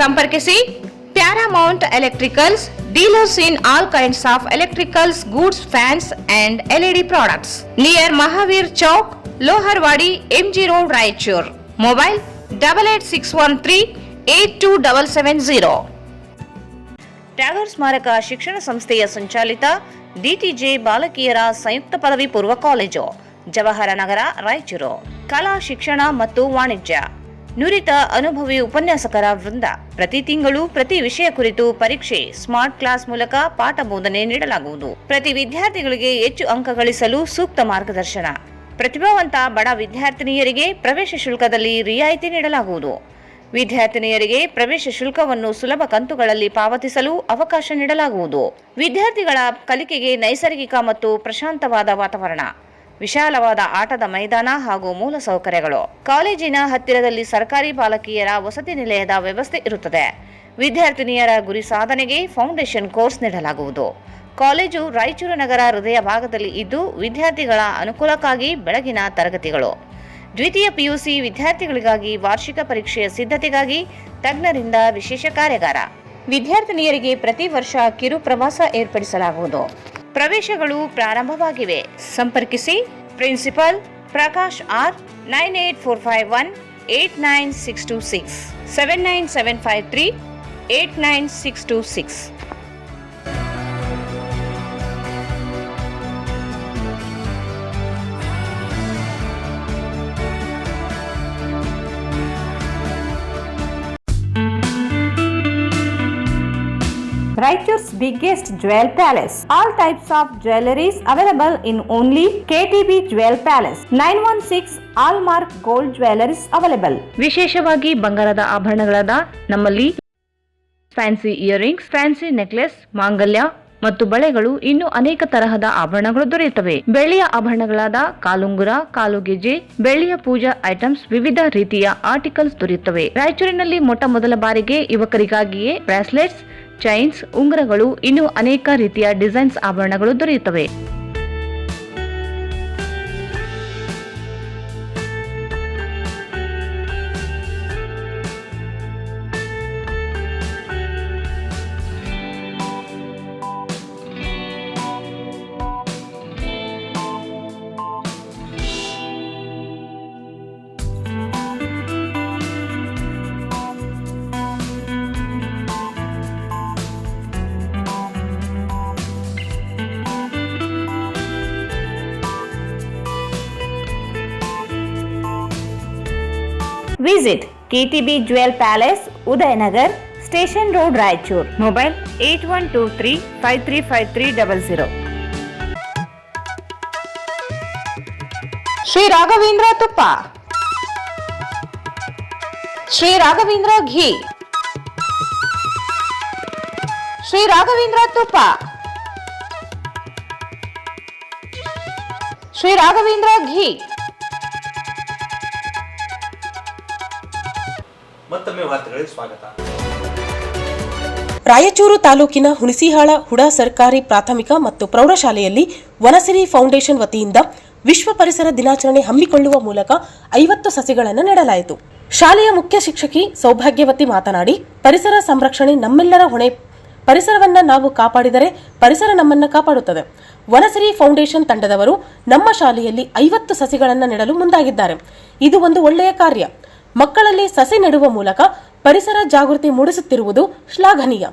ಸಂಪರ್ಕಿಸಿ Paramount Electricals, dealers in all kinds of electricals goods, fans and LED products, near Mahavir Chowk, Loharwadi, MG road, Raichur. Mobile 8861382770. ಟ್ಯಾಗರ್ ಸ್ಮಾರಕ ಶಿಕ್ಷಣ ಸಂಸ್ಥೆಯ ಸಂಚಾಲಿತ DTJ ಬಾಲಕಿಯರ ಸಂಯುಕ್ತ ಪದವಿ ಪೂರ್ವ ಕಾಲೇಜು, ಜವಾಹರನಗರ, ರಾಯಚೂರು. ಕಲಾ ಶಿಕ್ಷಣ ಮತ್ತು ವಾಣಿಜ್ಯ, ನುರಿತ ಅನುಭವಿ ಉಪನ್ಯಾಸಕರ ವೃಂದ. ಪ್ರತಿ ತಿಂಗಳು ಪ್ರತಿ ವಿಷಯ ಕುರಿತು ಪರೀಕ್ಷೆ, ಸ್ಮಾರ್ಟ್ ಕ್ಲಾಸ್ ಮೂಲಕ ಪಾಠ ಬೋಧನೆ ನೀಡಲಾಗುವುದು. ಪ್ರತಿ ವಿದ್ಯಾರ್ಥಿಗಳಿಗೆ ಹೆಚ್ಚು ಅಂಕ ಗಳಿಸಲು ಸೂಕ್ತ ಮಾರ್ಗದರ್ಶನ. ಪ್ರತಿಭಾವಂತ ಬಡ ವಿದ್ಯಾರ್ಥಿನಿಯರಿಗೆ ಪ್ರವೇಶ ಶುಲ್ಕದಲ್ಲಿ ರಿಯಾಯಿತಿ ನೀಡಲಾಗುವುದು. ವಿದ್ಯಾರ್ಥಿನಿಯರಿಗೆ ಪ್ರವೇಶ ಶುಲ್ಕವನ್ನು ಸುಲಭ ಕಂತುಗಳಲ್ಲಿ ಪಾವತಿಸಲು ಅವಕಾಶ ನೀಡಲಾಗುವುದು. ವಿದ್ಯಾರ್ಥಿಗಳ ಕಲಿಕೆಗೆ ನೈಸರ್ಗಿಕ ಮತ್ತು ಪ್ರಶಾಂತವಾದ ವಾತಾವರಣ, ವಿಶಾಲವಾದ ಆಟದ ಮೈದಾನ ಹಾಗೂ ಮೂಲ ಸೌಕರ್ಯಗಳು. ಕಾಲೇಜಿನ ಹತ್ತಿರದಲ್ಲಿ ಸರ್ಕಾರಿ ಬಾಲಕಿಯರ ವಸತಿ ನಿಲಯದ ವ್ಯವಸ್ಥೆ ಇರುತ್ತದೆ. ವಿದ್ಯಾರ್ಥಿನಿಯರ ಗುರಿ ಸಾಧನೆಗೆ ಫೌಂಡೇಶನ್ ಕೋರ್ಸ್ ನೀಡಲಾಗುವುದು. ಕಾಲೇಜು ರಾಯಚೂರು ನಗರ ಹೃದಯ ಭಾಗದಲ್ಲಿ ಇದ್ದು, ವಿದ್ಯಾರ್ಥಿಗಳ ಅನುಕೂಲಕ್ಕಾಗಿ ಬೆಳಗಿನ ತರಗತಿಗಳು. ದ್ವಿತೀಯ PUC ವಿದ್ಯಾರ್ಥಿಗಳಿಗಾಗಿ ವಾರ್ಷಿಕ ಪರೀಕ್ಷೆಯ ಸಿದ್ಧತೆಗಾಗಿ ತಜ್ಞರಿಂದ ವಿಶೇಷ ಕಾರ್ಯಾಗಾರ. ವಿದ್ಯಾರ್ಥಿನಿಯರಿಗೆ ಪ್ರತಿ ವರ್ಷ ಕಿರು ಪ್ರವಾಸ ಏರ್ಪಡಿಸಲಾಗುವುದು. ಪ್ರವೇಶಗಳು ಪ್ರಾರಂಭವಾಗಿವೆ. ಸಂಪರ್ಕಿಸಿ principal Prakash R 9845189626 79753899626. Raichur's biggest jewel palace. All types of jewelries available in only KTB Jewel Palace. 916 Allmark Gold Jewelries available. ವಿಶೇಷವಾಗಿ ಬಂಗಾರದ ಆಭರಣಗಳಾದ ನಮ್ಮಲ್ಲಿ ಫ್ಯಾನ್ಸಿ ಇಯರಿಂಗ್ಸ್, ಫ್ಯಾನ್ಸಿ ನೆಕ್ಲೆಸ್, ಮಾಂಗಲ್ಯ ಮತ್ತು ಬಳೆಗಳು, ಇನ್ನೂ ಅನೇಕ ತರಹದ ಆಭರಣಗಳು ದೊರೆಯುತ್ತವೆ. ಬೆಳ್ಳಿಯ ಆಭರಣಗಳಾದ ಕಾಲುಂಗುರ, ಕಾಲುಗೆಜೆ, ಬೆಳ್ಳಿಯ ಪೂಜಾ ಐಟಮ್ಸ್, ವಿವಿಧ ರೀತಿಯ ಆರ್ಟಿಕಲ್ಸ್ ದೊರೆಯುತ್ತವೆ. ರಾಯಚೂರಿನಲ್ಲಿ ಮೊಟ್ಟ ಮೊದಲ ಬಾರಿಗೆ ಯುವಕರಿಗಾಗಿಯೇ ಬ್ರಾಸ್ಲೆಟ್ಸ್, ಚೈನ್ಸ್, ಉಂಗುರಗಳು, ಇನ್ನೂ ಅನೇಕ ರೀತಿಯ ಡಿಸೈನ್ಸ್ ಆಭರಣಗಳು ದೊರೆಯುತ್ತವೆ. Visit KTB Jewel Palace, Udayanagar, Station Road, Raichur. Mobile 8123535300. Shri Raghavendra ತುಪ್ಪ, ಶ್ರೀ ರಾಘವೇಂದ್ರ ಘೀ, ಶ್ರೀ ರಾಘವೇಂದ್ರ ತುಪ್ಪ, ಶ್ರೀ ರಾಘವೇಂದ್ರ ಘೀ. ಮತ್ತೊಮ್ಮೆ ವಾರ್ತೆಗಳಿಗೆ ಸ್ವಾಗತ. ರಾಯಚೂರು ತಾಲೂಕಿನ ಹುಣಸಿಹಾಳ ಹುಡಾ ಸರ್ಕಾರಿ ಪ್ರಾಥಮಿಕ ಮತ್ತು ಪ್ರೌಢಶಾಲೆಯಲ್ಲಿ ವನಸಿರಿ ಫೌಂಡೇಶನ್ ವತಿಯಿಂದ ವಿಶ್ವ ಪರಿಸರ ದಿನಾಚರಣೆ ಹಮ್ಮಿಕೊಳ್ಳುವ ಮೂಲಕ 50 ಸಸಿಗಳನ್ನು ನೆಡಲಾಯಿತು. ಶಾಲೆಯ ಮುಖ್ಯ ಶಿಕ್ಷಕಿ ಸೌಭಾಗ್ಯವತಿ ಮಾತನಾಡಿ, ಪರಿಸರ ಸಂರಕ್ಷಣೆ ನಮ್ಮೆಲ್ಲರ ಹೊಣೆ. ಪರಿಸರವನ್ನ ನಾವು ಕಾಪಾಡಿದರೆ ಪರಿಸರ ನಮ್ಮನ್ನ ಕಾಪಾಡುತ್ತದೆ. ವನಸಿರಿ ಫೌಂಡೇಶನ್ ತಂಡದವರು ನಮ್ಮ ಶಾಲೆಯಲ್ಲಿ 50 ಸಸಿಗಳನ್ನು ನೆಡಲು ಮುಂದಾಗಿದ್ದಾರೆ. ಇದು ಒಂದು ಒಳ್ಳೆಯ ಕಾರ್ಯ. ಮಕ್ಕಳಲ್ಲಿ ಸಸಿ ನೆಡುವ ಮೂಲಕ ಪರಿಸರ ಜಾಗೃತಿ ಮೂಡಿಸುತ್ತಿರುವುದು ಶ್ಲಾಘನೀಯ.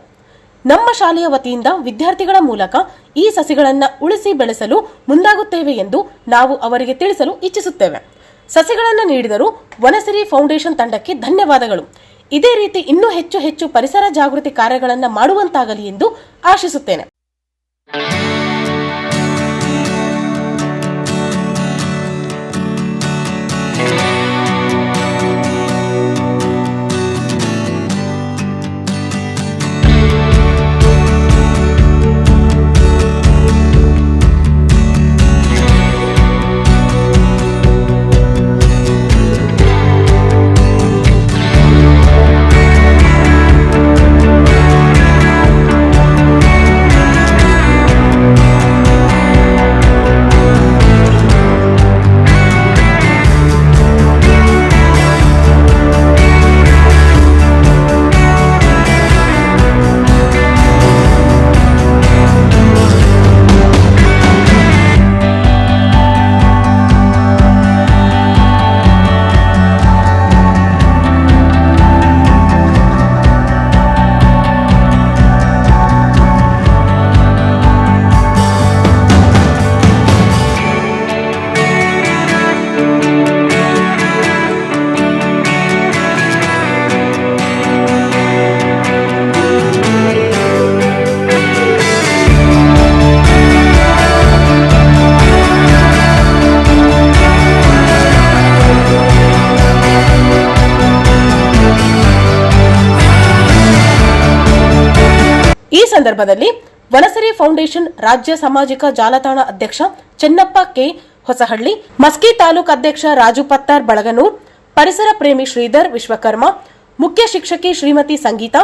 ನಮ್ಮ ಶಾಲೆಯ ವತಿಯಿಂದ ವಿದ್ಯಾರ್ಥಿಗಳ ಮೂಲಕ ಈ ಸಸಿಗಳನ್ನು ಉಳಿಸಿ ಬೆಳೆಸಲು ಮುಂದಾಗುತ್ತೇವೆ ಎಂದು ನಾವು ಅವರಿಗೆ ತಿಳಿಸಲು ಇಚ್ಛಿಸುತ್ತೇವೆ. ಸಸಿಗಳನ್ನು ನೀಡಿದರೂ ವನಸಿರಿ ಫೌಂಡೇಶನ್ ತಂಡಕ್ಕೆ ಧನ್ಯವಾದಗಳು. ಇದೇ ರೀತಿ ಇನ್ನೂ ಹೆಚ್ಚು ಪರಿಸರ ಜಾಗೃತಿ ಕಾರ್ಯಗಳನ್ನು ಮಾಡುವಂತಾಗಲಿ ಎಂದು ಆಶಿಸುತ್ತೇನೆ. ಸಂದರ್ಭದಲ್ಲಿ ವನಸರಿ ಫೌಂಡೇಶನ್ ರಾಜ್ಯ ಸಾಮಾಜಿಕ ಜಾಲತಾಣ ಅಧ್ಯಕ್ಷ ಚೆನ್ನಪ್ಪ ಕೆ ಹೊಸಹಳ್ಳಿ, ಮಸ್ಕಿ ತಾಲೂಕು ಅಧ್ಯಕ್ಷ ರಾಜು ಪತ್ತಾರ್ ಬಳಗನೂರ್, ಪರಿಸರ ಪ್ರೇಮಿ ಶ್ರೀಧರ್ ವಿಶ್ವಕರ್ಮ, ಮುಖ್ಯ ಶಿಕ್ಷಕಿ ಶ್ರೀಮತಿ ಸಂಗೀತಾ,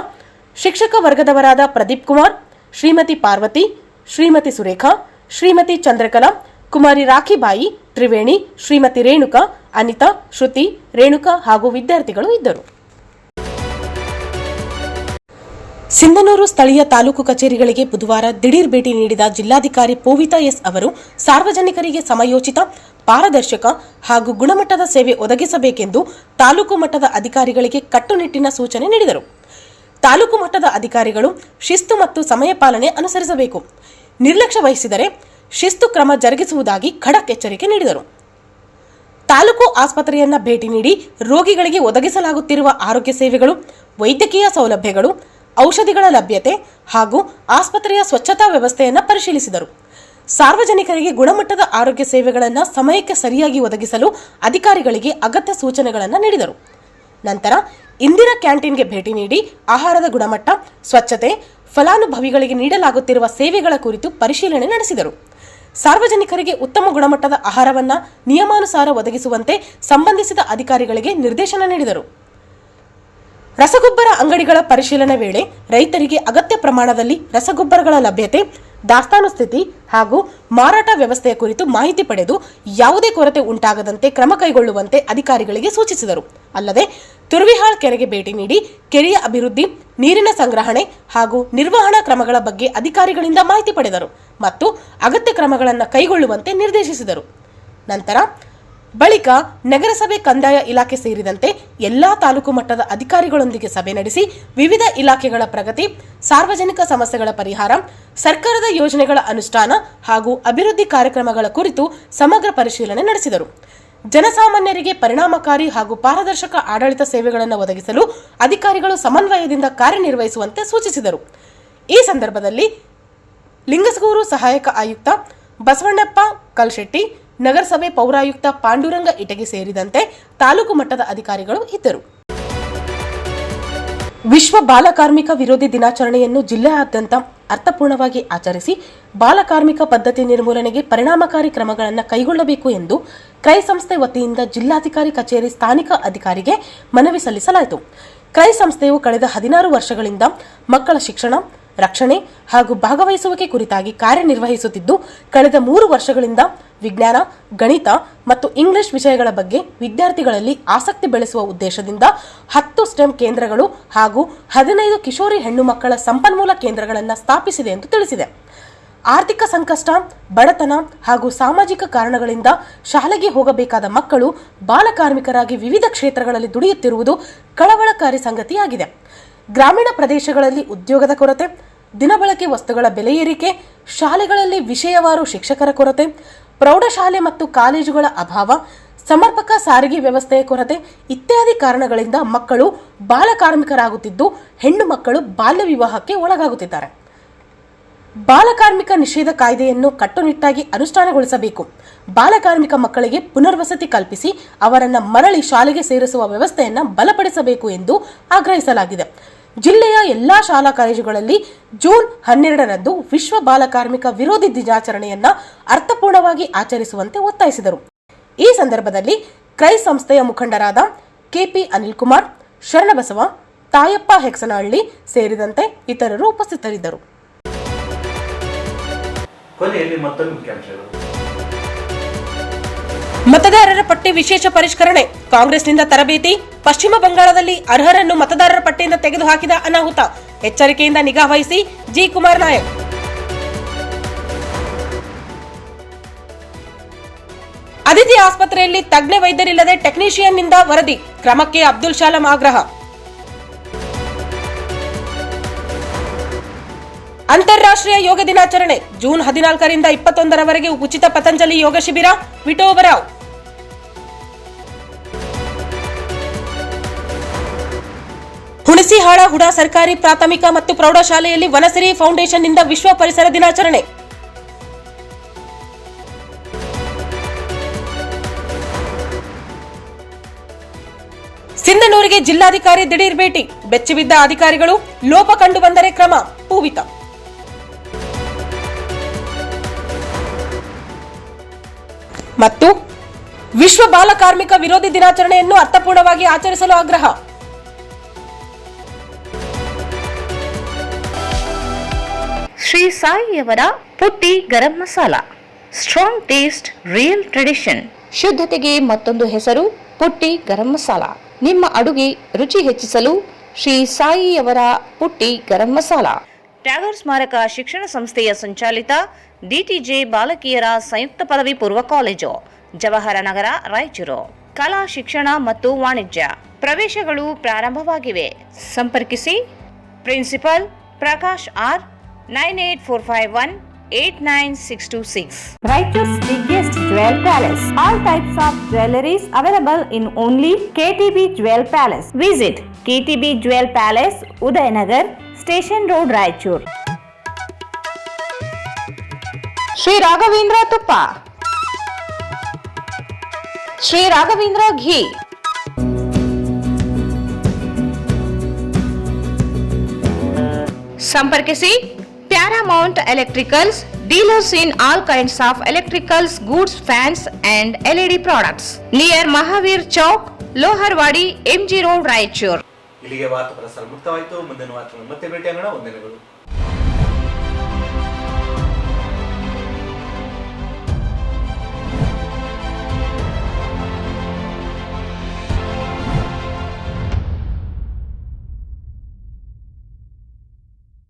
ಶಿಕ್ಷಕ ವರ್ಗದವರಾದ ಪ್ರದೀಪ್ ಕುಮಾರ್, ಶ್ರೀಮತಿ ಪಾರ್ವತಿ, ಶ್ರೀಮತಿ ಸುರೇಖಾ, ಶ್ರೀಮತಿ ಚಂದ್ರಕಲಾ, ಕುಮಾರಿ ರಾಖಿಬಾಯಿ, ತ್ರಿವೇಣಿ, ಶ್ರೀಮತಿ ರೇಣುಕಾ, ಅನಿತಾ, ಶ್ರುತಿ, ರೇಣುಕಾ ಹಾಗೂ ವಿದ್ಯಾರ್ಥಿಗಳು ಇದ್ದರು. ಸಿಂಧನೂರು ಸ್ಥಳೀಯ ತಾಲೂಕು ಕಚೇರಿಗಳಿಗೆ ಬುಧವಾರ ದಿಢೀರ್ ಭೇಟಿ ನೀಡಿದ ಜಿಲ್ಲಾಧಿಕಾರಿ ಪೂವಿತಾ ಎಸ್ ಅವರು ಸಾರ್ವಜನಿಕರಿಗೆ ಸಮಯೋಚಿತ, ಪಾರದರ್ಶಕ ಹಾಗೂ ಗುಣಮಟ್ಟದ ಸೇವೆ ಒದಗಿಸಬೇಕೆಂದು ತಾಲೂಕು ಮಟ್ಟದ ಅಧಿಕಾರಿಗಳಿಗೆ ಕಟ್ಟುನಿಟ್ಟಿನ ಸೂಚನೆ ನೀಡಿದರು. ತಾಲೂಕು ಮಟ್ಟದ ಅಧಿಕಾರಿಗಳು ಶಿಸ್ತು ಮತ್ತು ಸಮಯ ಪಾಲನೆ ಅನುಸರಿಸಬೇಕು. ನಿರ್ಲಕ್ಷ್ಯ ವಹಿಸಿದರೆ ಶಿಸ್ತು ಕ್ರಮ ಜರುಗಿಸುವುದಾಗಿ ಖಡಕ್ ಎಚ್ಚರಿಕೆ ನೀಡಿದರು. ತಾಲೂಕು ಆಸ್ಪತ್ರೆಯನ್ನ ಭೇಟಿ ನೀಡಿ ರೋಗಿಗಳಿಗೆ ಒದಗಿಸಲಾಗುತ್ತಿರುವ ಆರೋಗ್ಯ ಸೇವೆಗಳು, ವೈದ್ಯಕೀಯ ಸೌಲಭ್ಯಗಳು, ಔಷಧಿಗಳ ಲಭ್ಯತೆ ಹಾಗೂ ಆಸ್ಪತ್ರೆಯ ಸ್ವಚ್ಛತಾ ವ್ಯವಸ್ಥೆಯನ್ನು ಪರಿಶೀಲಿಸಿದರು. ಸಾರ್ವಜನಿಕರಿಗೆ ಗುಣಮಟ್ಟದ ಆರೋಗ್ಯ ಸೇವೆಗಳನ್ನು ಸಮಯಕ್ಕೆ ಸರಿಯಾಗಿ ಒದಗಿಸಲು ಅಧಿಕಾರಿಗಳಿಗೆ ಅಗತ್ಯ ಸೂಚನೆಗಳನ್ನು ನೀಡಿದರು. ನಂತರ ಇಂದಿರಾ ಕ್ಯಾಂಟೀನ್ಗೆ ಭೇಟಿ ನೀಡಿ ಆಹಾರದ ಗುಣಮಟ್ಟ, ಸ್ವಚ್ಛತೆ, ಫಲಾನುಭವಿಗಳಿಗೆ ನೀಡಲಾಗುತ್ತಿರುವ ಸೇವೆಗಳ ಕುರಿತು ಪರಿಶೀಲನೆ ನಡೆಸಿದರು. ಸಾರ್ವಜನಿಕರಿಗೆ ಉತ್ತಮ ಗುಣಮಟ್ಟದ ಆಹಾರವನ್ನು ನಿಯಮಾನುಸಾರ ಒದಗಿಸುವಂತೆ ಸಂಬಂಧಿಸಿದ ಅಧಿಕಾರಿಗಳಿಗೆ ನಿರ್ದೇಶನ ನೀಡಿದರು. ರಸಗೊಬ್ಬರ ಅಂಗಡಿಗಳ ಪರಿಶೀಲನೆ ವೇಳೆ ರೈತರಿಗೆ ಅಗತ್ಯ ಪ್ರಮಾಣದಲ್ಲಿ ರಸಗೊಬ್ಬರಗಳ ಲಭ್ಯತೆ, ದಾಸ್ತಾನು ಸ್ಥಿತಿ ಹಾಗೂ ಮಾರಾಟ ವ್ಯವಸ್ಥೆಯ ಕುರಿತು ಮಾಹಿತಿ ಪಡೆದು ಯಾವುದೇ ಕೊರತೆ ಉಂಟಾಗದಂತೆ ಕ್ರಮ ಕೈಗೊಳ್ಳುವಂತೆ ಅಧಿಕಾರಿಗಳಿಗೆ ಸೂಚಿಸಿದರು. ಅಲ್ಲದೆ ತುರ್ವಿಹಾಳ್ ಕೆರೆಗೆ ಭೇಟಿ ನೀಡಿ ಕೆರೆಯ ಅಭಿವೃದ್ಧಿ, ನೀರಿನ ಸಂಗ್ರಹಣೆ ಹಾಗೂ ನಿರ್ವಹಣಾ ಕ್ರಮಗಳ ಬಗ್ಗೆ ಅಧಿಕಾರಿಗಳಿಂದ ಮಾಹಿತಿ ಪಡೆದರು ಮತ್ತು ಅಗತ್ಯ ಕ್ರಮಗಳನ್ನು ಕೈಗೊಳ್ಳುವಂತೆ ನಿರ್ದೇಶಿಸಿದರು. ನಂತರ ಬಳಿಕ ನಗರಸಭೆ ಕಂದಾಯ ಇಲಾಖೆ ಸೇರಿದಂತೆ ಎಲ್ಲಾ ತಾಲೂಕು ಮಟ್ಟದ ಅಧಿಕಾರಿಗಳೊಂದಿಗೆ ಸಭೆ ನಡೆಸಿ ವಿವಿಧ ಇಲಾಖೆಗಳ ಪ್ರಗತಿ, ಸಾರ್ವಜನಿಕ ಸಮಸ್ಯೆಗಳ ಪರಿಹಾರ, ಸರ್ಕಾರದ ಯೋಜನೆಗಳ ಅನುಷ್ಠಾನ ಹಾಗೂ ಅಭಿವೃದ್ಧಿ ಕಾರ್ಯಕ್ರಮಗಳ ಕುರಿತು ಸಮಗ್ರ ಪರಿಶೀಲನೆ ನಡೆಸಿದರು. ಜನಸಾಮಾನ್ಯರಿಗೆ ಪರಿಣಾಮಕಾರಿ ಹಾಗೂ ಪಾರದರ್ಶಕ ಆಡಳಿತ ಸೇವೆಗಳನ್ನು ಒದಗಿಸಲು ಅಧಿಕಾರಿಗಳು ಸಮನ್ವಯದಿಂದ ಕಾರ್ಯನಿರ್ವಹಿಸುವಂತೆ ಸೂಚಿಸಿದರು. ಈ ಸಂದರ್ಭದಲ್ಲಿ ಲಿಂಗಸಗೂರು ಸಹಾಯಕ ಆಯುಕ್ತ ಬಸವಣ್ಣಪ್ಪ ಕಲ್ಶೆಟ್ಟಿ, ನಗರಸಭೆ ಪೌರಾಯುಕ್ತ ಪಾಂಡುರಂಗ ಇಟಗಿ ಸೇರಿದಂತೆ ತಾಲೂಕು ಮಟ್ಟದ ಅಧಿಕಾರಿಗಳು ಇದ್ದರು. ವಿಶ್ವ ಬಾಲಕಾರ್ಮಿಕ ವಿರೋಧಿ ದಿನಾಚರಣೆಯನ್ನು ಜಿಲ್ಲೆಯಾದ್ಯಂತ ಅರ್ಥಪೂರ್ಣವಾಗಿ ಆಚರಿಸಿ ಬಾಲಕಾರ್ಮಿಕ ಪದ್ಧತಿ ನಿರ್ಮೂಲನೆಗೆ ಪರಿಣಾಮಕಾರಿ ಕ್ರಮಗಳನ್ನು ಕೈಗೊಳ್ಳಬೇಕು ಎಂದು ಕ್ರೈ ಸಂಸ್ಥೆ ವತಿಯಿಂದ ಜಿಲ್ಲಾಧಿಕಾರಿ ಕಚೇರಿ ಸ್ಥಾನಿಕ ಅಧಿಕಾರಿಗೆ ಮನವಿ ಸಲ್ಲಿಸಲಾಯಿತು. ಕ್ರೈ ಸಂಸ್ಥೆಯು ಕಳೆದ 16 ವರ್ಷಗಳಿಂದ ಮಕ್ಕಳ ಶಿಕ್ಷಣ, ರಕ್ಷಣೆ ಹಾಗೂ ಭಾಗವಹಿಸುವಿಕೆ ಕುರಿತಾಗಿ ಕಾರ್ಯನಿರ್ವಹಿಸುತ್ತಿದ್ದು, ಕಳೆದ 3 ವರ್ಷಗಳಿಂದ ವಿಜ್ಞಾನ, ಗಣಿತ ಮತ್ತು ಇಂಗ್ಲಿಷ್ ವಿಷಯಗಳ ಬಗ್ಗೆ ವಿದ್ಯಾರ್ಥಿಗಳಲ್ಲಿ ಆಸಕ್ತಿ ಬೆಳೆಸುವ ಉದ್ದೇಶದಿಂದ 10 ಸ್ಟೆಮ್ ಕೇಂದ್ರಗಳು ಹಾಗೂ 15 ಕಿಶೋರಿ ಹೆಣ್ಣು ಮಕ್ಕಳ ಸಂಪನ್ಮೂಲ ಕೇಂದ್ರಗಳನ್ನು ಸ್ಥಾಪಿಸಿದೆ ಎಂದು ತಿಳಿಸಿದೆ. ಆರ್ಥಿಕ ಸಂಕಷ್ಟ, ಬಡತನ ಹಾಗೂ ಸಾಮಾಜಿಕ ಕಾರಣಗಳಿಂದ ಶಾಲೆಗೆ ಹೋಗಬೇಕಾದ ಮಕ್ಕಳು ಬಾಲಕಾರ್ಮಿಕರಾಗಿ ವಿವಿಧ ಕ್ಷೇತ್ರಗಳಲ್ಲಿ ದುಡಿಯುತ್ತಿರುವುದು ಕಳವಳಕಾರಿ ಸಂಗತಿಯಾಗಿದೆ. ಗ್ರಾಮೀಣ ಪ್ರದೇಶಗಳಲ್ಲಿ ಉದ್ಯೋಗದ ಕೊರತೆ, ದಿನಬಳಕೆ ವಸ್ತುಗಳ ಬೆಲೆ ಏರಿಕೆ, ಶಾಲೆಗಳಲ್ಲಿ ವಿಷಯವಾರು ಶಿಕ್ಷಕರ ಕೊರತೆ, ಪ್ರೌಢಶಾಲೆ ಮತ್ತು ಕಾಲೇಜುಗಳ ಅಭಾವ, ಸಮರ್ಪಕ ಸಾರಿಗೆ ವ್ಯವಸ್ಥೆಯ ಕೊರತೆ ಇತ್ಯಾದಿ ಕಾರಣಗಳಿಂದ ಮಕ್ಕಳು ಬಾಲಕಾರ್ಮಿಕರಾಗುತ್ತಿದ್ದು, ಹೆಣ್ಣು ಮಕ್ಕಳು ಬಾಲ್ಯ ವಿವಾಹಕ್ಕೆ ಒಳಗಾಗುತ್ತಿದ್ದಾರೆ. ಬಾಲಕಾರ್ಮಿಕ ನಿಷೇಧ ಕಾಯ್ದೆಯನ್ನು ಕಟ್ಟುನಿಟ್ಟಾಗಿ ಅನುಷ್ಠಾನಗೊಳಿಸಬೇಕು. ಬಾಲಕಾರ್ಮಿಕ ಮಕ್ಕಳಿಗೆ ಪುನರ್ವಸತಿ ಕಲ್ಪಿಸಿ ಅವರನ್ನು ಮರಳಿ ಶಾಲೆಗೆ ಸೇರಿಸುವ ವ್ಯವಸ್ಥೆಯನ್ನು ಬಲಪಡಿಸಬೇಕು ಎಂದು ಆಗ್ರಹಿಸಲಾಗಿದೆ. ಜಿಲ್ಲೆಯ ಎಲ್ಲಾ ಶಾಲಾ ಕಾಲೇಜುಗಳಲ್ಲಿ ಜೂನ್ 12ರಂದು ವಿಶ್ವ ಬಾಲಕಾರ್ಮಿಕ ವಿರೋಧಿ ದಿನಾಚರಣೆಯನ್ನು ಅರ್ಥಪೂರ್ಣವಾಗಿ ಆಚರಿಸುವಂತೆ ಒತ್ತಾಯಿಸಿದರು. ಈ ಸಂದರ್ಭದಲ್ಲಿ ಕ್ರೈ ಸಂಸ್ಥೆಯ ಮುಖಂಡರಾದ ಕೆಪಿ ಅನಿಲ್ ಕುಮಾರ್, ಶರಣಬಸವ, ತಾಯಪ್ಪ ಹೆಕ್ಸನಹಳ್ಳಿ ಸೇರಿದಂತೆ ಇತರರು ಉಪಸ್ಥಿತರಿದ್ದರು. ಕೊನೆಯಲ್ಲಿ ಮತ್ತೊಂದು ಮುಖ್ಯಾಂಶಗಳು. ಮತದಾರರ ಪಟ್ಟಿ ವಿಶೇಷ ಪರಿಷ್ಕರಣೆ, ಕಾಂಗ್ರೆಸ್ನಿಂದ ತರಬೇತಿ, ಪಶ್ಚಿಮ ಬಂಗಾಳದಲ್ಲಿ ಅರ್ಹರನ್ನು ಮತದಾರರ ಪಟ್ಟಿಯಿಂದ ತೆಗೆದುಹಾಕಿದ ಅನಾಹುತ, ಎಚ್ಚರಿಕೆಯಿಂದ ನಿಗಾ ವಹಿಸಿ ಜಿ ಕುಮಾರ್ ನಾಯಕ್. ಅದಿತಿ ಆಸ್ಪತ್ರೆಯಲ್ಲಿ ತಜ್ಞ ವೈದ್ಯರಿಲ್ಲದೆ ಟೆಕ್ನಿಷಿಯನ್ನಿಂದ ವರದಿ, ಕ್ರಮಕ್ಕೆ ಅಬ್ದುಲ್ ಶಾಲಂ ಆಗ್ರಹ. ಅಂತಾರಾಷ್ಟ್ರೀಯ ಯೋಗ ದಿನಾಚರಣೆ, ಜೂನ್ 14ರಿಂದ 21ರವರೆಗೆ ಉಚಿತ ಪತಂಜಲಿ ಯೋಗ ಶಿಬಿರ, ವಿಠೋಬರಾವ್. ಹುಣಸಿಹಾಳ ಹುಡಾ ಸರ್ಕಾರಿ ಪ್ರಾಥಮಿಕ ಮತ್ತು ಪ್ರೌಢಶಾಲೆಯಲ್ಲಿ ವನಸಿರಿ ಫೌಂಡೇಶನ್ನಿಂದ ವಿಶ್ವ ಪರಿಸರ ದಿನಾಚರಣೆ. ಸಿಂಧನೂರಿಗೆ ಜಿಲ್ಲಾಧಿಕಾರಿ ದಿಢೀರ್ ಭೇಟಿ, ಬೆಚ್ಚಿಬಿದ್ದ ಅಧಿಕಾರಿಗಳು, ಲೋಪ ಕಂಡು ಬಂದರೆ ಕ್ರಮ, ಪೂವಿತ. ಮತ್ತು ವಿಶ್ವ ಬಾಲ ಕಾರ್ಮಿಕ ವಿರೋಧಿ ದಿನಾಚರಣೆಯನ್ನು ಅರ್ಥಪೂರ್ಣವಾಗಿ ಆಚರಿಸಲು ಆಗ್ರಹ. ಶ್ರೀ ಸಾಯಿಯವರ Putti garam masala, strong taste, real tradition. ಶುದ್ಧತೆಗೆ ಮತ್ತೊಂದು ಹೆಸರು ಪುಟ್ಟಿ ಗರಂ ಮಸಾಲ. ನಿಮ್ಮ ಅಡುಗೆ ರುಚಿ ಹೆಚ್ಚಿಸಲು ಶ್ರೀ ಸಾಯಿಯವರ ಪುಟ್ಟಿ ಗರಂ ಮಸಾಲ. ಟ್ಯಾಗರ್ ಸ್ಮಾರಕ ಶಿಕ್ಷಣ ಸಂಸ್ಥೆಯ ಸಂಚಾಲಿತ ಡಿಟಿಜೆ ಬಾಲಕಿಯರ ಸಂಯುಕ್ತ ಪದವಿ ಪೂರ್ವ ಕಾಲೇಜು, ಜವಾಹರ ನಗರ, ರಾಯಚೂರು. ಕಲಾ ಶಿಕ್ಷಣ ಮತ್ತು ವಾಣಿಜ್ಯ ಪ್ರವೇಶಗಳು ಪ್ರಾರಂಭವಾಗಿವೆ. ಸಂಪರ್ಕಿಸಿ principal Prakash R 9845189626. Raichur's biggest jewel palace. All types of jewelries available in only KTB Jewel Palace. Visit KTB Jewel Palace, Udayanagar, Station Road, Raichur. Shri Raghavendra ತುಪ್ಪ, ಶ್ರೀ ರಾಘವೇಂದ್ರ ಘೀ, ಸಂಪರ್ಕಿಸಿ Paramount Electricals, dealers in all kinds of electricals goods, fans and LED products, near Mahavir Chowk, Loharwadi, MG road, Raichur. ಇಲ್ಲಿಗೆ ವಾರ್ತಾ ಪ್ರಸಾರ ಮುಕ್ತವಾಯಿತು. ಮುಂದಿನ ವಾರ್ತೆ ಮತ್ತೆ ಭೇಟಿಯಾಗೋಣ. ವಂದನೆಗಳು.